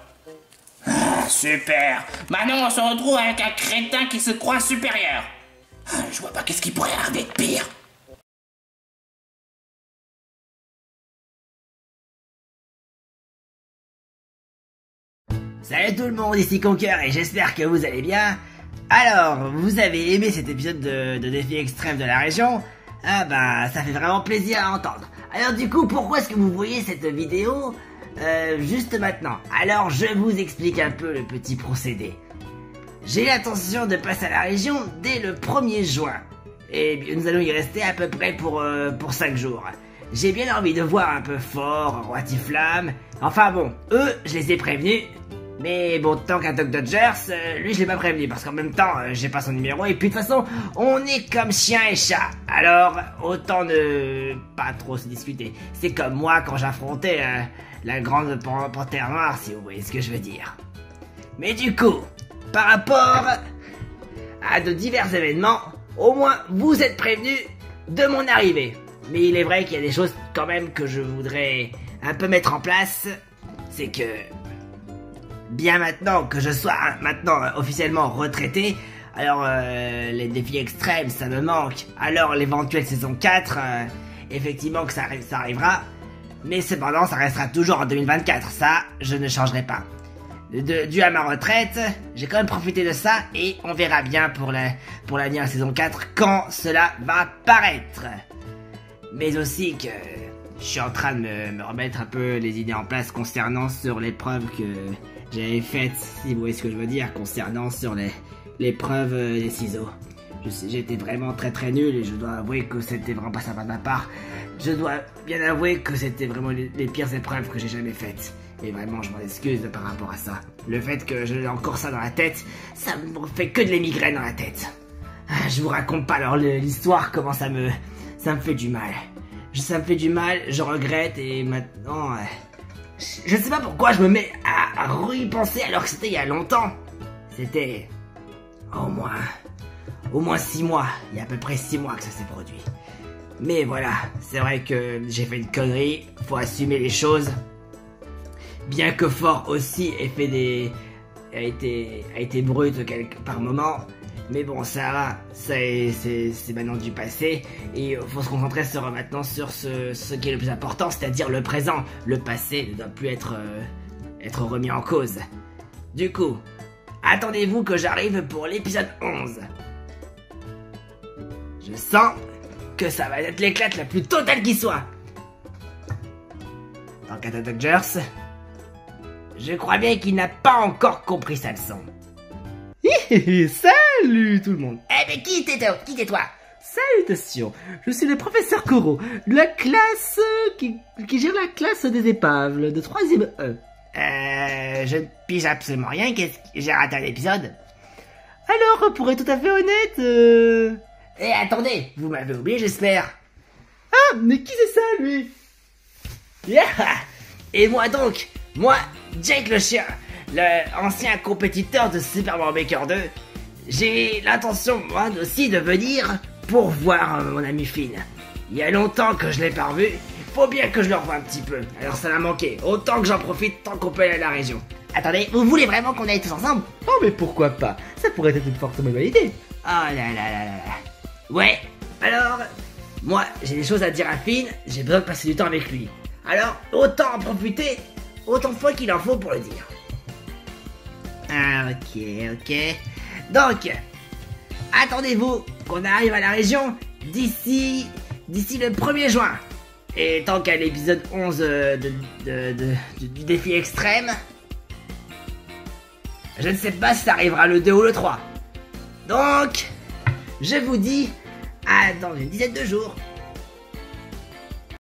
S3: Ah, super. Maintenant, on se retrouve avec un crétin qui se croit supérieur. Je vois pas qu'est-ce qui pourrait arriver de pire.
S4: Salut tout le monde, ici Conker et j'espère que vous allez bien. Alors, vous avez aimé cet épisode de Défi Extrême de la région? Ah ça fait vraiment plaisir à entendre. Alors du coup, pourquoi est-ce que vous voyez cette vidéo juste maintenant? Alors, je vous explique un peu le petit procédé. J'ai l'intention de passer à la région dès le 1er juin. Et nous allons y rester à peu près pour 5 jours. J'ai bien envie de voir un peu fort, Roitiflamme. Enfin bon, eux, je les ai prévenus. Mais bon, tant qu'un Doc Dodgers, lui je l'ai pas prévenu parce qu'en même temps, j'ai pas son numéro et puis de toute façon, on est comme chien et chat. Alors, autant ne pas trop se discuter. C'est comme moi quand j'affrontais la grande panthère noire, si vous voyez ce que je veux dire. Mais du coup, par rapport à de divers événements, au moins vous êtes prévenus de mon arrivée. Mais il est vrai qu'il y a des choses quand même que je voudrais un peu mettre en place. C'est que... bien maintenant que je sois officiellement retraité, alors les défis extrêmes ça me manque, alors l'éventuelle saison 4, effectivement que ça arrivera, mais cependant ça restera toujours en 2024, ça je ne changerai pas. Dû à ma retraite, j'ai quand même profité de ça et on verra bien pour l'avenir saison 4 quand cela va paraître. Mais aussi que je suis en train de me remettre un peu les idées en place concernant sur l'épreuve que j'avais faite, si vous voyez ce que je veux dire, concernant sur l'épreuve des ciseaux. J'étais vraiment très nul et je dois avouer que c'était vraiment pas sympa de ma part. Je dois bien avouer que c'était vraiment les pires épreuves que j'ai jamais faites. Et vraiment, je m'en excuse par rapport à ça. Le fait que j'ai encore ça dans la tête, ça me fait que de les migraines dans la tête. Je vous raconte pas alors l'histoire, comment ça me fait du mal. Ça me fait du mal, je regrette et maintenant... je sais pas pourquoi je me mets à y penser alors que c'était il y a longtemps. C'était au moins 6 mois. Il y a à peu près 6 mois que ça s'est produit. Mais voilà, c'est vrai que j'ai fait une connerie, faut assumer les choses. Bien que Fort aussi a été brut par moment. Mais bon, ça va, c'est maintenant du passé. Et il faut se concentrer maintenant sur ce qui est le plus important, c'est-à-dire le présent. Le passé ne doit plus être remis en cause. Du coup, attendez-vous que j'arrive pour l'épisode 11. Je sens que ça va être l'éclate la plus totale qui soit. Tant qu'à Dodgers, je crois bien qu'il n'a pas encore compris sa leçon.
S2: Salut tout le monde.
S4: Eh mais qui t'es toi?
S2: Salutations, je suis le professeur Koro, de la classe qui gère la classe des épaves de 3e E.
S4: Je ne pige absolument rien, j'ai raté un épisode.
S2: Alors, pour être tout à fait honnête,
S4: Eh attendez, vous m'avez oublié j'espère.
S2: Ah, mais qui c'est ça lui?
S4: Yeah. Et moi donc, Jake le chien, l'ancien compétiteur de Super Mario Maker 2, j'ai l'intention moi aussi de venir pour voir mon ami Finn. Il y a longtemps que je l'ai pas revu, faut bien que je le revoie un petit peu. Alors ça m'a manqué, autant que j'en profite tant qu'on peut aller à la région. Attendez, vous voulez vraiment qu'on aille tous ensemble?
S2: Oh mais pourquoi pas? Ça pourrait être une forte bonne idée.
S4: Oh là là là là là. Ouais, alors, moi j'ai des choses à dire à Finn, j'ai besoin de passer du temps avec lui. Alors, autant en profiter, autant de fois qu'il en faut pour le dire. Ah ok. Donc, attendez-vous qu'on arrive à la région d'ici le 1er juin. Et tant qu'à l'épisode 11 du défi extrême, je ne sais pas si ça arrivera le 2 ou le 3. Donc, je vous dis à dans une dizaine de jours.